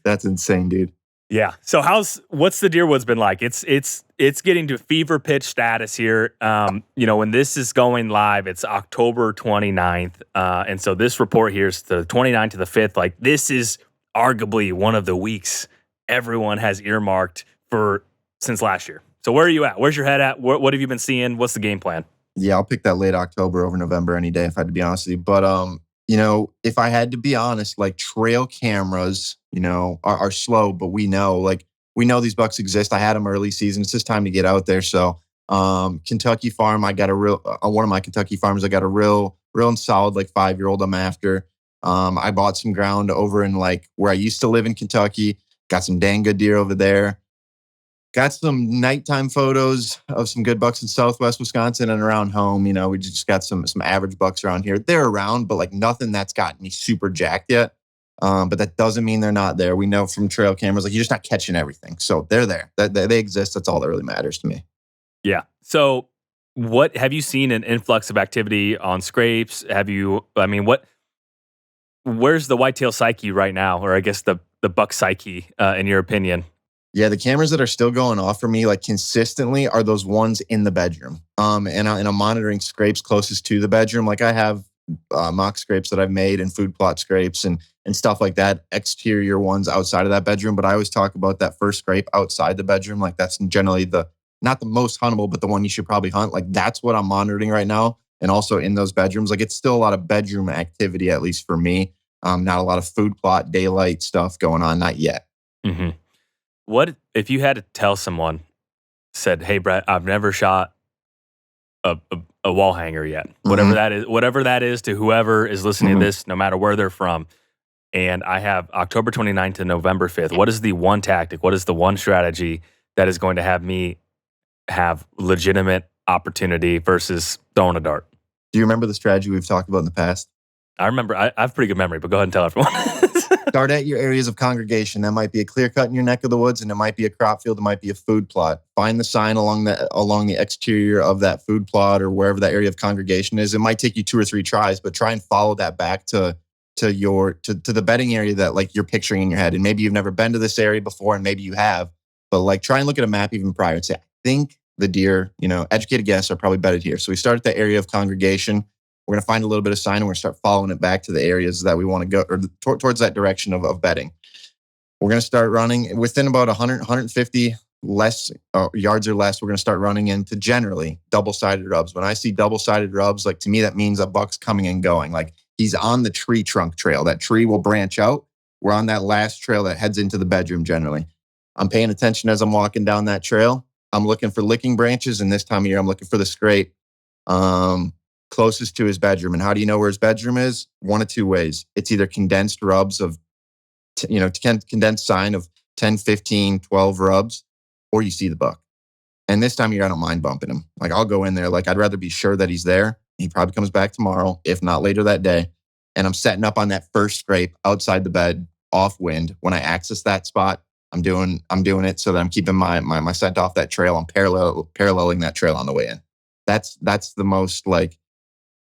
That's insane, dude. Yeah. So what's the deer woods been like? It's getting to fever pitch status here. When this is going live, it's October 29th. And so this report here is the 29th to the 5th. Like, this is arguably one of the weeks everyone has earmarked for since last year. So where are you at? Where's your head at? What have you been seeing? What's the game plan? Yeah, I'll pick that late October over November any day if I had to be honest with you. But if I had to be honest, trail cameras, are slow, but we know these bucks exist. I had them early season. It's just time to get out there. So, Kentucky farm, I got one of my Kentucky farms, I got a real and solid, 5-year-old I'm after. I bought some ground over in where I used to live in Kentucky, got some dang good deer over there. Got some nighttime photos of some good bucks in Southwest Wisconsin and around home. We just got some average bucks around here. They're around, but nothing that's gotten me super jacked yet. But that doesn't mean they're not there. We know from trail cameras, you're just not catching everything. So they're there. They exist. That's all that really matters to me. Yeah. So what have you seen an influx of activity on scrapes? Where's the whitetail psyche right now? Or I guess the buck psyche, in your opinion? Yeah, the cameras that are still going off for me consistently are those ones in the bedroom. And I'm monitoring scrapes closest to the bedroom. I have mock scrapes that I've made and food plot scrapes and stuff like that, exterior ones outside of that bedroom. But I always talk about that first scrape outside the bedroom. That's generally not the most huntable, but the one you should probably hunt. That's what I'm monitoring right now. and also in those bedrooms. Like it's still a lot of bedroom activity, at least for me. Not a lot of food plot, daylight stuff going on, not yet. Mm-hmm. What if you had to tell someone, said, "Hey, Brett, I've never shot a wall hanger yet. Whatever that is to whoever is listening to this, no matter where they're from. And I have October 29th to November 5th. What is the one tactic? What is the one strategy that is going to have me have legitimate opportunity versus throwing a dart?" Do you remember the strategy we've talked about in the past? I remember. I have pretty good memory, but go ahead and tell everyone. Start at your areas of congregation. That might be a clear cut in your neck of the woods, and it might be a crop field. It might be a food plot. Find the sign along the exterior of that food plot or wherever that area of congregation is. It might take you 2 or 3 tries, but try and follow that back to the bedding area that like you're picturing in your head. And maybe you've never been to this area before, and maybe you have, but like try and look at a map even prior and say, I think the deer, educated guesses are probably bedded here. So we start at the area of congregation. We're going to find a little bit of sign, and we're going to start following it back to the areas that we want to go, or towards that direction of bedding. We're going to start running within about 100, 150 less yards or less. We're going to start running into generally double-sided rubs. When I see double-sided rubs, like to me, that means a buck's coming and going. Like he's on the tree trunk trail. That tree will branch out. We're on that last trail that heads into the bedroom generally. I'm paying attention as I'm walking down that trail. I'm looking for licking branches, and this time of year, I'm looking for the scrape closest to his bedroom. And how do you know where his bedroom is? One of 2 ways. It's either condensed rubs of, condensed sign of 10, 15, 12 rubs, or you see the buck. And this time of year, I don't mind bumping him. Like I'll go in there. Like I'd rather be sure that he's there. He probably comes back tomorrow, if not later that day. And I'm setting up on that first scrape outside the bed, off wind. When I access that spot, I'm doing it so that I'm keeping my scent off that trail. I'm paralleling that trail on the way in. That's the most like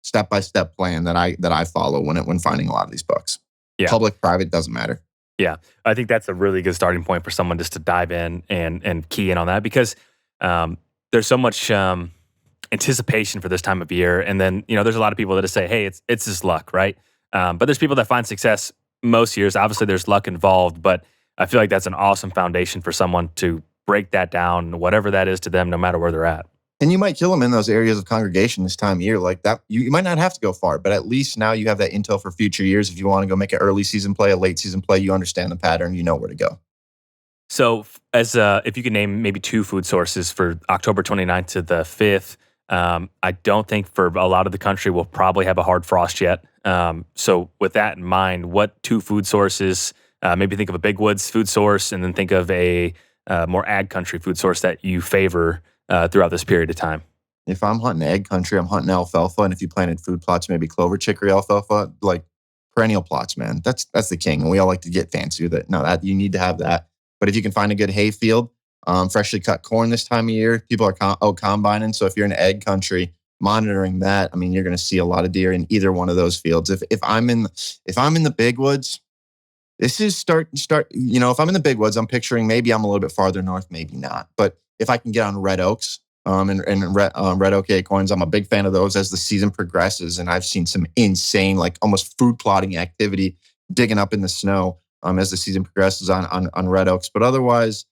step-by-step plan that I follow when finding a lot of these bucks. Yeah. Public, private, doesn't matter. Yeah. I think that's a really good starting point for someone just to dive in and key in on that, because there's so much anticipation for this time of year. And then, there's a lot of people that just say, hey, it's just luck, right? But there's people that find success most years. Obviously, there's luck involved, but I feel like that's an awesome foundation for someone to break that down, whatever that is to them, no matter where they're at. And you might kill them in those areas of congregation this time of year. Like that, you might not have to go far, but at least now you have that intel for future years. If you want to go make an early season play, a late season play, you understand the pattern, you know where to go. So as if you could name maybe 2 food sources for October 29th to the 5th, I don't think for a lot of the country we'll probably have a hard frost yet. So with that in mind, what 2 food sources, maybe think of a big woods food source, and then think of a more ag country food source that you favor throughout this period of time. If I'm hunting ag country, I'm hunting alfalfa. And if you planted food plots, maybe clover, chicory, alfalfa, like perennial plots, man, that's the king. And we all like to get fancy with it. No, that you need to have that. But if you can find a good hay field, freshly cut corn this time of year, people are combining. So if you're in ag country, monitoring that, I mean, you're going to see a lot of deer in either one of those fields. If I'm in the big woods, this is start. If I'm in the big woods, I'm picturing maybe I'm a little bit farther north, maybe not. But if I can get on red oaks and red oak acorns, I'm a big fan of those as the season progresses. And I've seen some insane, like almost food plotting activity, digging up in the snow as the season progresses on red oaks. But otherwise,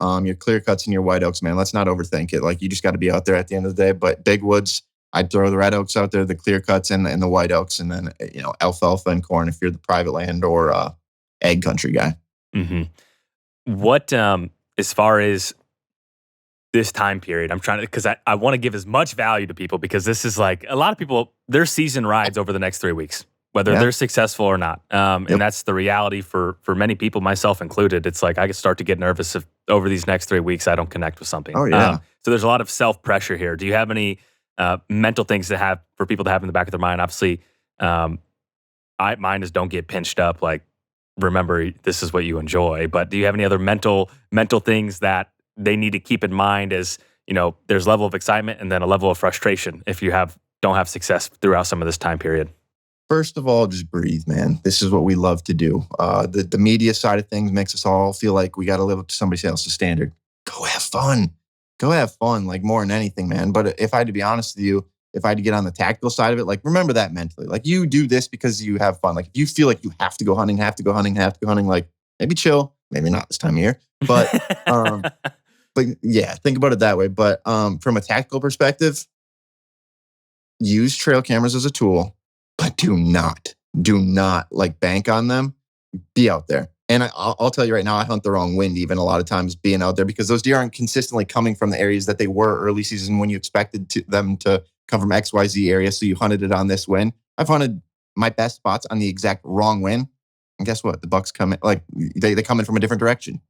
your clear cuts and your white oaks, man, let's not overthink it. Like you just got to be out there at the end of the day. But big woods, I'd throw the red oaks out there, the clear cuts and the white oaks, and then alfalfa and corn if you're the private land or ag country guy. Mm-hmm. What as far as this time period, I'm trying to, because I want to give as much value to people, because this is like a lot of people, their season rides over the next 3 weeks, whether they're successful or not. And that's the reality for many people, myself included. It's like I can start to get nervous if over these next 3 weeks I don't connect with something. Oh, yeah. So there's a lot of self-pressure here. Do you have any mental things to have for people to have in the back of their mind? Obviously, mine is don't get pinched up. Like, remember, this is what you enjoy. But do you have any other mental things that they need to keep in mind as, there's level of excitement and then a level of frustration if you don't have success throughout some of this time period? First of all, just breathe, man. This is what we love to do. The media side of things makes us all feel like we got to live up to somebody else's standard. Go have fun. Like more than anything, man. But if I had to be honest with you, if I had to get on the tactical side of it, like remember that mentally. Like you do this because you have fun. Like if you feel like you have to go hunting, like maybe chill, maybe not this time of year. But but yeah, think about it that way. But from a tactical perspective, use trail cameras as a tool, but do not like bank on them. Be out there. And I'll tell you right now, I hunt the wrong wind even a lot of times being out there because those deer aren't consistently coming from the areas that they were early season when you expected them to come from XYZ area. So you hunted it on this wind. I've hunted my best spots on the exact wrong wind. And guess what? The bucks come in, like they come in from a different direction.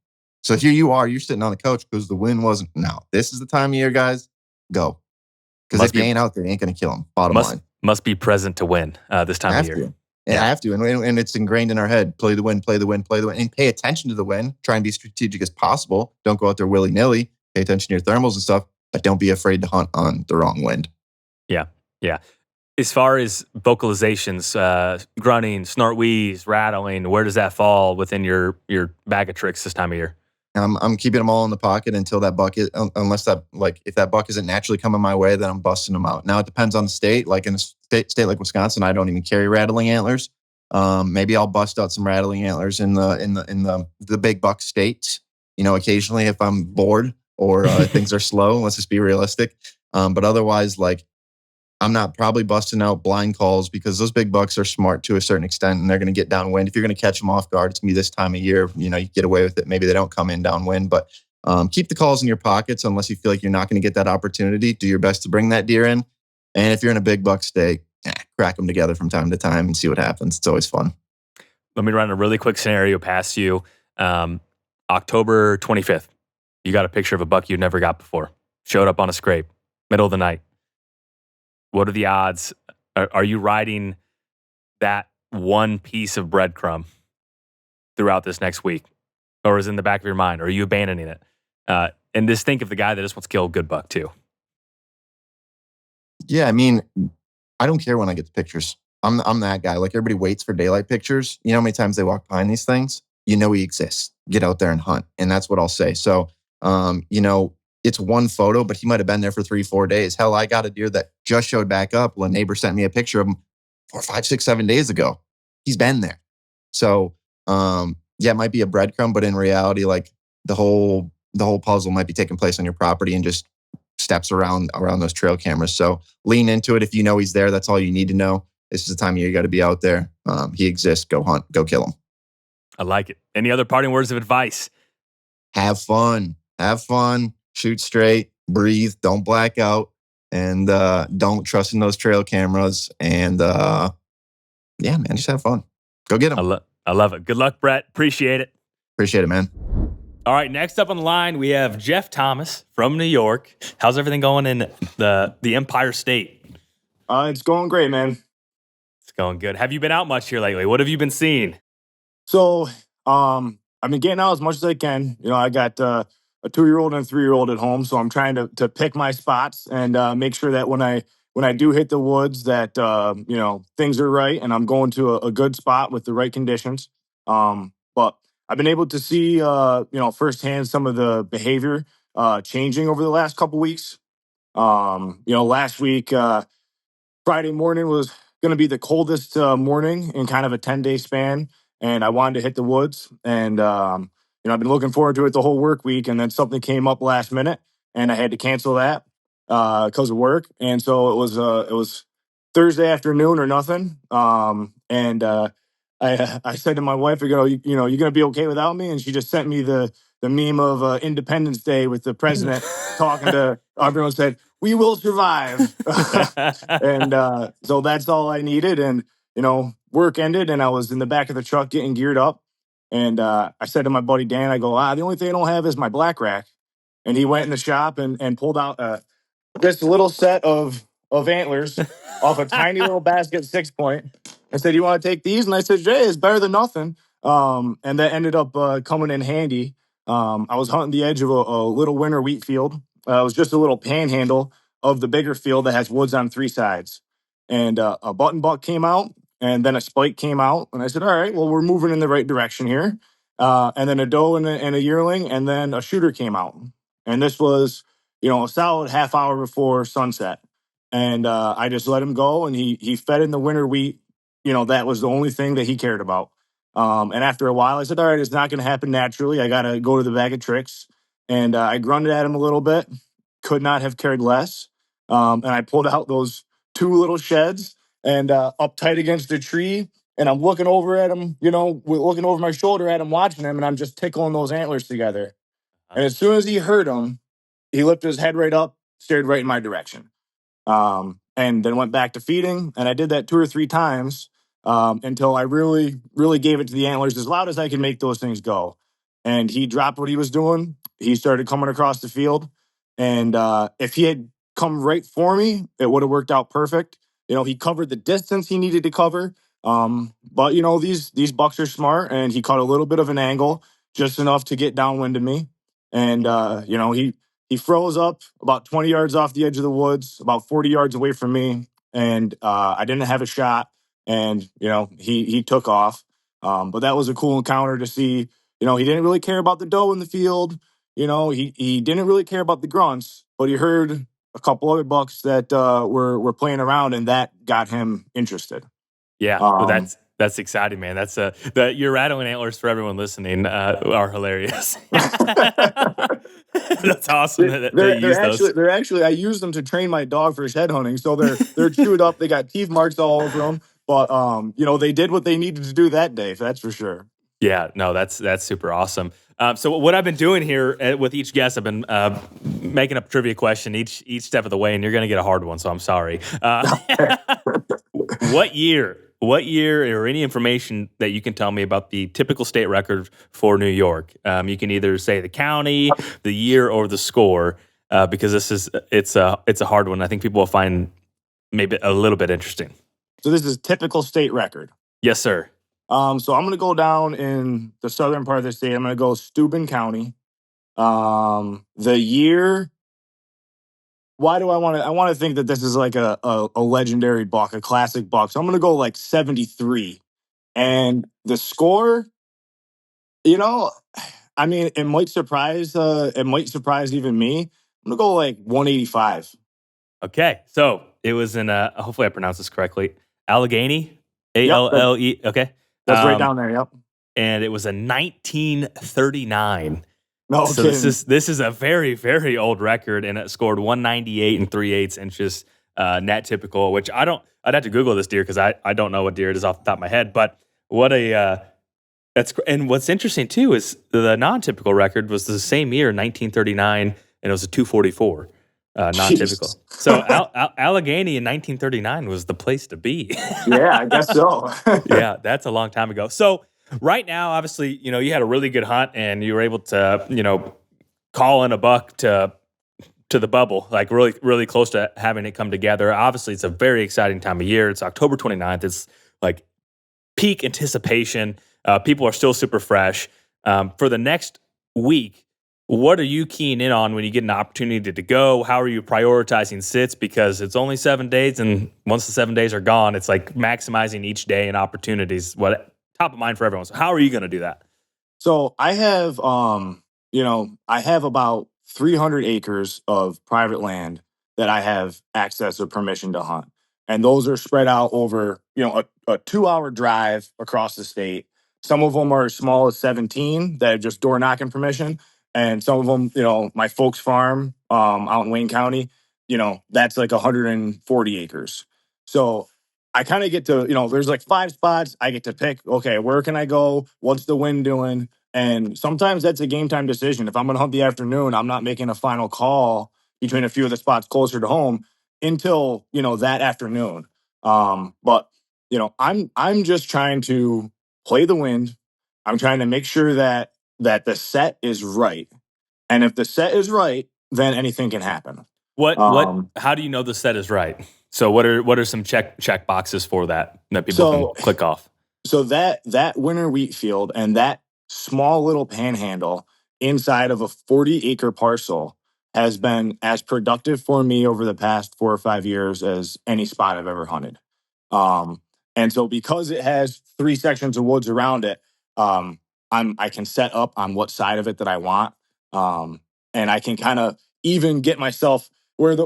So here you are, you're sitting on the couch because the wind wasn't. No, this is the time of year, guys. Go. Because if you ain't out there, you ain't going to kill them. Bottom line. Must be present to win this time of year. I have to. And it's ingrained in our head. Play the wind, play the wind, play the wind. And pay attention to the wind. Try and be strategic as possible. Don't go out there willy-nilly. Pay attention to your thermals and stuff. But don't be afraid to hunt on the wrong wind. Yeah. As far as vocalizations, grunting, snort wheeze, rattling, where does that fall within your bag of tricks this time of year? I'm keeping them all in the pocket until that buck is, unless that, like, if that buck isn't naturally coming my way, then I'm busting them out. Now it depends on the state. Like in a state like Wisconsin, I don't even carry rattling antlers. Maybe I'll bust out some rattling antlers in the big buck states. Occasionally if I'm bored or things are slow. Let's just be realistic. But otherwise, like, I'm not probably busting out blind calls because those big bucks are smart to a certain extent and they're going to get downwind. If you're going to catch them off guard, it's going to be this time of year. You get away with it. Maybe they don't come in downwind, but keep the calls in your pockets unless you feel like you're not going to get that opportunity. Do your best to bring that deer in. And if you're in a big buck state, crack them together from time to time and see what happens. It's always fun. Let me run a really quick scenario past you. October 25th, you got a picture of a buck you'd never got before. Showed up on a scrape, middle of the night. What are the odds? Are you riding that one piece of breadcrumb throughout this next week? Or is it in the back of your mind? Or are you abandoning it? And just think of the guy that just wants to kill a good buck too. Yeah, I mean, I don't care when I get the pictures. I'm that guy. Like, everybody waits for daylight pictures. You know how many times they walk behind these things? He exists. Get out there and hunt. And that's what I'll say. So, it's one photo, but he might have been there for 3-4 days. Hell, I got a deer that just showed back up. Well, a neighbor sent me a picture of him 4, 5, 6, 7 days ago. He's been there. So, it might be a breadcrumb, but in reality, like, the whole puzzle might be taking place on your property and just steps around those trail cameras. So lean into it. If you know he's there, that's all you need to know. This is the time of year you got to be out there. He exists. Go hunt. Go kill him. I like it. Any other parting words of advice? Have fun. Shoot straight, breathe, don't black out, and don't trust in those trail cameras. And man, just have fun. Go get them. I love it. Good luck, Brett. Appreciate it. Appreciate it, man. All right, next up on the line, we have Jeff Thomas from New York. How's everything going in the Empire State? It's going great, man. It's going good. Have you been out much here lately? What have you been seeing? So, I've been getting out as much as I can. I got a 2-year-old and a 3-year-old at home, so I'm trying to pick my spots and make sure that when I do hit the woods, that things are right and I'm going to a good spot with the right conditions. But I've been able to see firsthand some of the behavior changing over the last couple weeks. Last week, Friday morning was going to be the coldest morning in kind of a 10-day span, and I wanted to hit the woods. And I've been looking forward to it the whole work week, and then something came up last minute, and I had to cancel that because of work. And so it was Thursday afternoon or nothing. I said to my wife, you're going to be okay without me? And she just sent me the meme of Independence Day with the president talking to everyone. Said, "We will survive." And so that's all I needed. And work ended, and I was in the back of the truck getting geared up. And I said to my buddy Dan, I go, the only thing I don't have is my black rack. And he went in the shop and pulled out this little set of antlers off a tiny little basket 6-point. I said, "You want to take these?" And I said, "Jay, it's better than nothing." And that ended up coming in handy. I was hunting the edge of a little winter wheat field. It was just a little panhandle of the bigger field that has woods on 3 sides. And a button buck came out, and then a spike came out. And I said, all right, well, we're moving in the right direction here. And then a doe and a yearling, and then a shooter came out. And this was, a solid half hour before sunset. And I just let him go, and he fed in the winter wheat. That was the only thing that he cared about. And after a while, I said, all right, it's not going to happen naturally. I got to go to the bag of tricks. And I grunted at him a little bit. Could not have cared less. And I pulled out those two little sheds and up tight against a tree. And I'm looking over at him, looking over my shoulder at him, watching him, and I'm just tickling those antlers together. And as soon as he heard them, he lifted his head right up, stared right in my direction. And then went back to feeding. And I did that 2 or 3 times until I really, really gave it to the antlers as loud as I could make those things go. And he dropped what he was doing. He started coming across the field. And if he had come right for me, it would have worked out perfect. He covered the distance he needed to cover. But these bucks are smart, and he caught a little bit of an angle, just enough to get downwind of me. And he froze up about 20 yards off the edge of the woods, about 40 yards away from me, and I didn't have a shot. And he took off. But that was a cool encounter to see. He didn't really care about the doe in the field. He didn't really care about the grunts, but he heard a couple other bucks that were playing around, and that got him interested. Yeah, well, that's exciting, man. That's your rattling antlers for everyone listening are hilarious. That's awesome. They use those. They're actually I use them to train my dog for shed hunting. So they're chewed up. They got teeth marks all over them. But they did what they needed to do that day. That's for sure. Yeah, no, that's super awesome. So what I've been doing here with each guest, I've been making up a trivia question each step of the way, and you're going to get a hard one. So I'm sorry. What year, or any information that you can tell me about the typical state record for New York? You can either say the county, the year, or the score, because it's a hard one. I think people will find maybe a little bit interesting. So this is typical state record. Yes, sir. So I'm going to go down in the southern part of the state. I'm going to go Steuben County. The year. Why do I want to? I want to think that this is like a legendary buck, a classic buck. So I'm going to go like 73. And the score, I mean, it might surprise even me. I'm going to go like 185. Okay. So it was in, hopefully I pronounced this correctly, Allegheny, A-L-L-E. Okay. That's right down there. Yep. And it was a 1939. No, so this is a very, very old record, and it scored 198 and 3/8 inches, net typical, which I'd have to Google this deer because I don't know what deer it is off the top of my head. But and what's interesting too is the non-typical record was the same year, 1939, and it was a 244. Non-typical. So Allegheny in 1939 was the place to be. Yeah, I guess so. Yeah, that's a long time ago. So right now, obviously, you had a really good hunt, and you were able to, call in a buck to the bubble, like really, really close to having it come together. Obviously, it's a very exciting time of year. It's October 29th. It's like peak anticipation. People are still super fresh. For the next week, what are you keying in on when you get an opportunity to go? How are you prioritizing sits? Because it's only 7 days, and once the 7 days are gone, it's like maximizing each day and opportunities. What top of mind for everyone. So how are you going to do that? So I have, I have about 300 acres of private land that I have access or permission to hunt. And those are spread out over, a 2-hour drive across the state. Some of them are as small as 17 that have just door knocking permission. And some of them, my folks' farm out in Wayne County, that's like 140 acres. So I kind of get to, there's like 5 spots. I get to pick, okay, where can I go? What's the wind doing? And sometimes that's a game time decision. If I'm going to hunt the afternoon, I'm not making a final call between a few of the spots closer to home until, that afternoon. But, I'm just trying to play the wind. I'm trying to make sure that the set is right. And if the set is right, then anything can happen. How do you know the set is right? So what are some check boxes for that people can click off? So that winter wheat field and that small little panhandle inside of a 40-acre parcel has been as productive for me over the past 4 or 5 years as any spot I've ever hunted. And so because it has 3 sections of woods around it, I can set up on what side of it that I want. And I can kind of even get myself where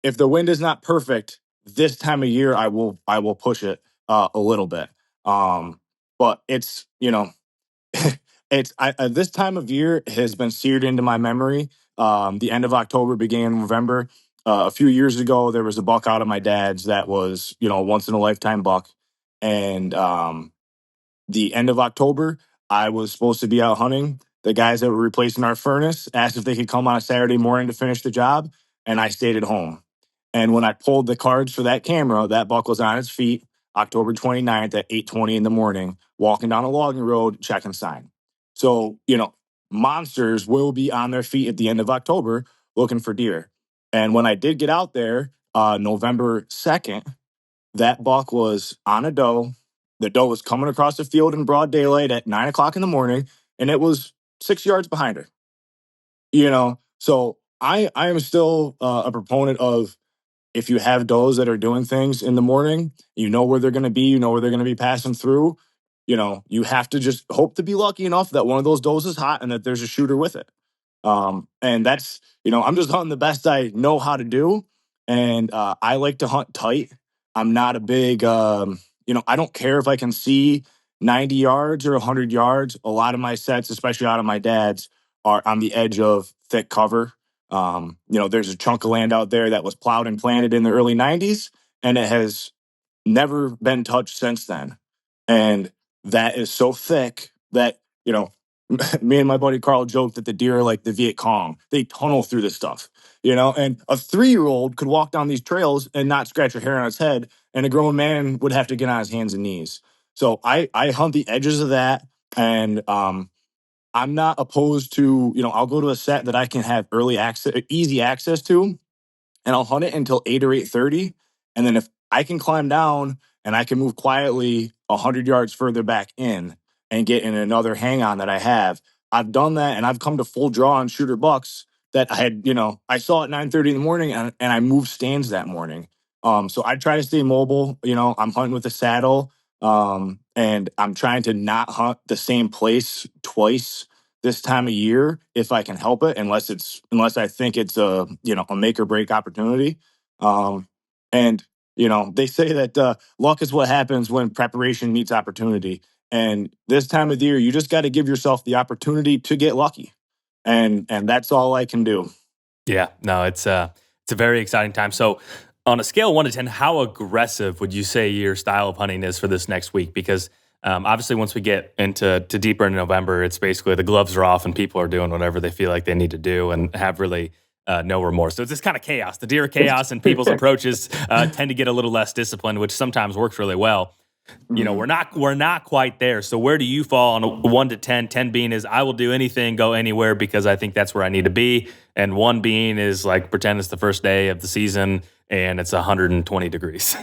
if the wind is not perfect this time of year, I will push it a little bit. But it's, this time of year has been seared into my memory. The end of October, beginning of November, a few years ago, there was a buck out of my dad's that was, a once in a lifetime buck. And the end of October, I was supposed to be out hunting. The guys that were replacing our furnace asked if they could come on a Saturday morning to finish the job, and I stayed at home. And when I pulled the cards for that camera, that buck was on its feet October 29th at 8:20 in the morning, walking down a logging road, checking sign. So, monsters will be on their feet at the end of October looking for deer. And when I did get out there, November 2nd, that buck was on a doe. The doe was coming across the field in broad daylight at 9 o'clock in the morning, and it was 6 yards behind her. So I am still a proponent of, if you have does that are doing things in the morning, you know where they're going to be, you know where they're going to be passing through. You have to just hope to be lucky enough that one of those does is hot and that there's a shooter with it. And that's, I'm just hunting the best I know how to do. And I like to hunt tight. I'm not a big, I don't care if I can see 90 yards or 100 yards. A lot of my sets, especially out of my dad's, are on the edge of thick cover. There's a chunk of land out there that was plowed and planted in the early 90s, and it has never been touched since then. And that is so thick that, me and my buddy Carl joked that the deer are like the Viet Cong. They tunnel through this stuff, and a 3-year-old could walk down these trails and not scratch a hair on his head, and a grown man would have to get on his hands and knees. So I hunt the edges of that, and I'm not opposed to, I'll go to a set that I can have easy access to, and I'll hunt it until 8 or 8:30. And then if I can climb down and I can move quietly 100 yards further back in and get in another hang on that I have, I've done that, and I've come to full draw on shooter bucks that I had, I saw at 9:30 in the morning, and I moved stands that morning. So I try to stay mobile. I'm hunting with a saddle, and I'm trying to not hunt the same place twice this time of year if I can help it, unless I think it's a make or break opportunity. And they say that luck is what happens when preparation meets opportunity. And this time of year, you just got to give yourself the opportunity to get lucky, and that's all I can do. Yeah, no, it's a very exciting time. So, on a scale of 1 to 10, how aggressive would you say your style of hunting is for this next week? Because obviously, once we get into deeper into November, it's basically the gloves are off and people are doing whatever they feel like they need to do and have really no remorse. So it's this kind of chaos. The deer chaos, and people's approaches tend to get a little less disciplined, which sometimes works really well. We're not quite there. So where do you fall on a 1 to 10? 10 being is I will do anything, go anywhere because I think that's where I need to be, and 1 being is like pretend it's the first day of the season and it's 120 degrees.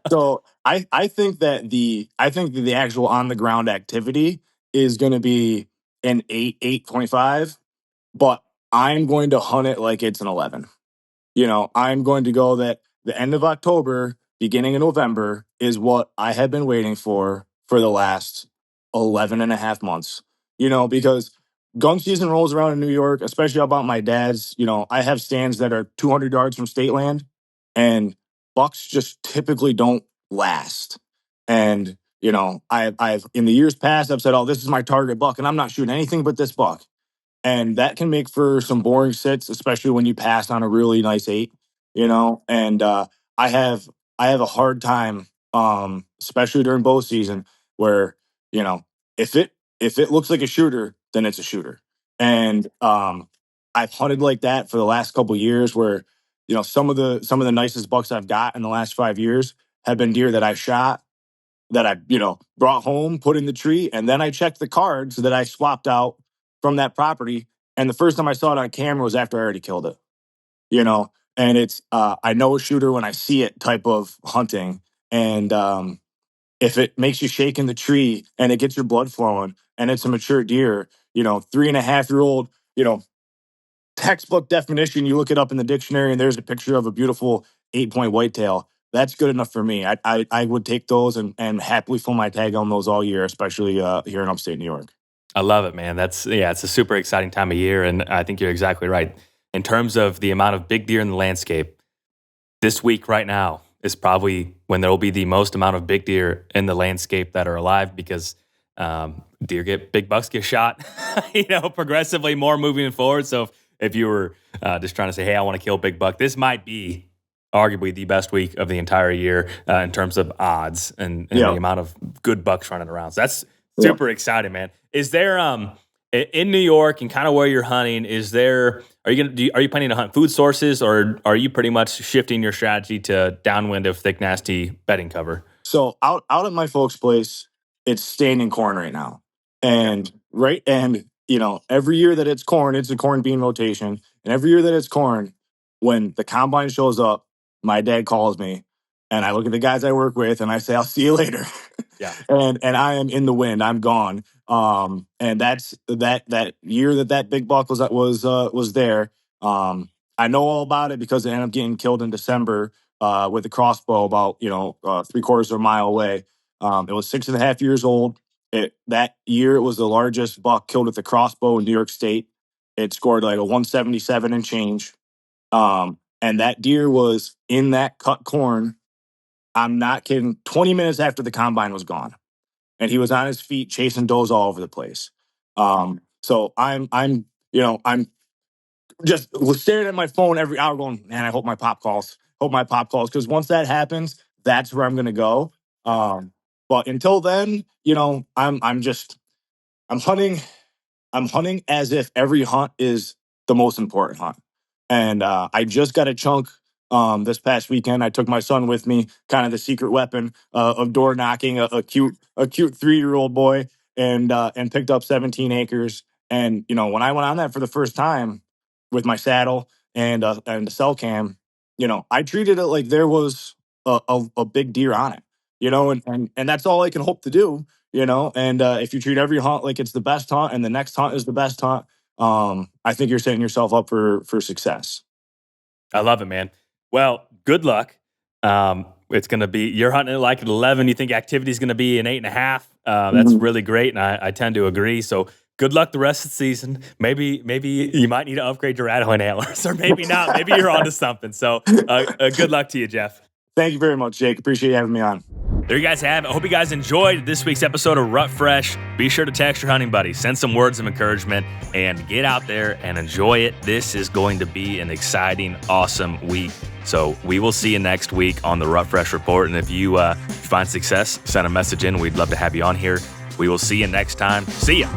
So I think that the actual on the ground activity is going to be an 8.5, but I'm going to hunt it like it's an 11. I'm going to go that the end of October, beginning of November is what I have been waiting for the last 11 and a half months, because gun season rolls around in New York, especially about my dad's. I have stands that are 200 yards from state land, and bucks just typically don't last. And, I've in the years past, I've said, oh, this is my target buck, and I'm not shooting anything but this buck. And that can make for some boring sits, especially when you pass on a really nice 8, and I have a hard time, especially during bow season, where, if it looks like a shooter, then it's a shooter. And I've hunted like that for the last couple of years where, some of the nicest bucks I've got in the last 5 years have been deer that I shot, that I, brought home, put in the tree, and then I checked the cards that I swapped out from that property. And the first time I saw it on camera was after I already killed it, and it's, I know a shooter when I see it type of hunting. And if it makes you shake in the tree and it gets your blood flowing and it's a mature deer, 3.5-year-old, textbook definition, you look it up in the dictionary and there's a picture of a beautiful 8-point whitetail. That's good enough for me. I would take those and happily fill my tag on those all year, especially here in upstate New York. I love it, man. It's a super exciting time of year, and I think you're exactly right. In terms of the amount of big deer in the landscape, this week right now is probably when there will be the most amount of big deer in the landscape that are alive because big bucks get shot, progressively more moving forward. So if you were just trying to say, hey, I want to kill a big buck, this might be arguably the best week of the entire year in terms of odds and the amount of good bucks running around. So that's super exciting, man. Is there in New York and kind of where you're hunting? Are you planning to hunt food sources, or are you pretty much shifting your strategy to downwind of thick, nasty bedding cover? So out at my folks' place, it's standing corn right now, and every year that it's corn, it's a corn bean rotation, and every year that it's corn, when the combine shows up, my dad calls me, and I look at the guys I work with, and I say, "I'll see you later." Yeah. and I am in the wind. I'm gone. And that's that year that big buck was there. I know all about it because it ended up getting killed in December with a crossbow about 3/4 of a mile away. It was 6.5 years old. That year it was the largest buck killed with a crossbow in New York State. It scored like a 177 and change. And that deer was in that cut corn. I'm not kidding. 20 minutes after the combine was gone, and he was on his feet chasing does all over the place. So I'm just staring at my phone every hour, going, man, I hope my pop calls. Because once that happens, that's where I'm going to go. But until then, I'm hunting. I'm hunting as if every hunt is the most important hunt. And I just got a chunk this past weekend. I took my son with me, kind of the secret weapon of door knocking, a cute 3-year-old boy, and picked up 17 acres. And when I went on that for the first time with my saddle and the cell cam, I treated it like there was a big deer on it, and that's all I can hope to do. And if you treat every hunt like it's the best hunt and the next hunt is the best hunt, I think you're setting yourself up for success. I love it, man. Well, good luck. It's going to be, you're hunting it like at 11. You think activity is going to be an 8.5. That's really great. And I tend to agree. So good luck the rest of the season. Maybe you might need to upgrade your rattle antlers, or maybe not. Maybe you're onto something. So good luck to you, Jeff. Thank you very much, Jake. Appreciate you having me on. There you guys have it. I hope you guys enjoyed this week's episode of Rut Fresh. Be sure to text your hunting buddy, send some words of encouragement, and get out there and enjoy it. This is going to be an exciting, awesome week. So we will see you next week on the Rut Fresh Report. And if you find success, send a message in. We'd love to have you on here. We will see you next time. See ya.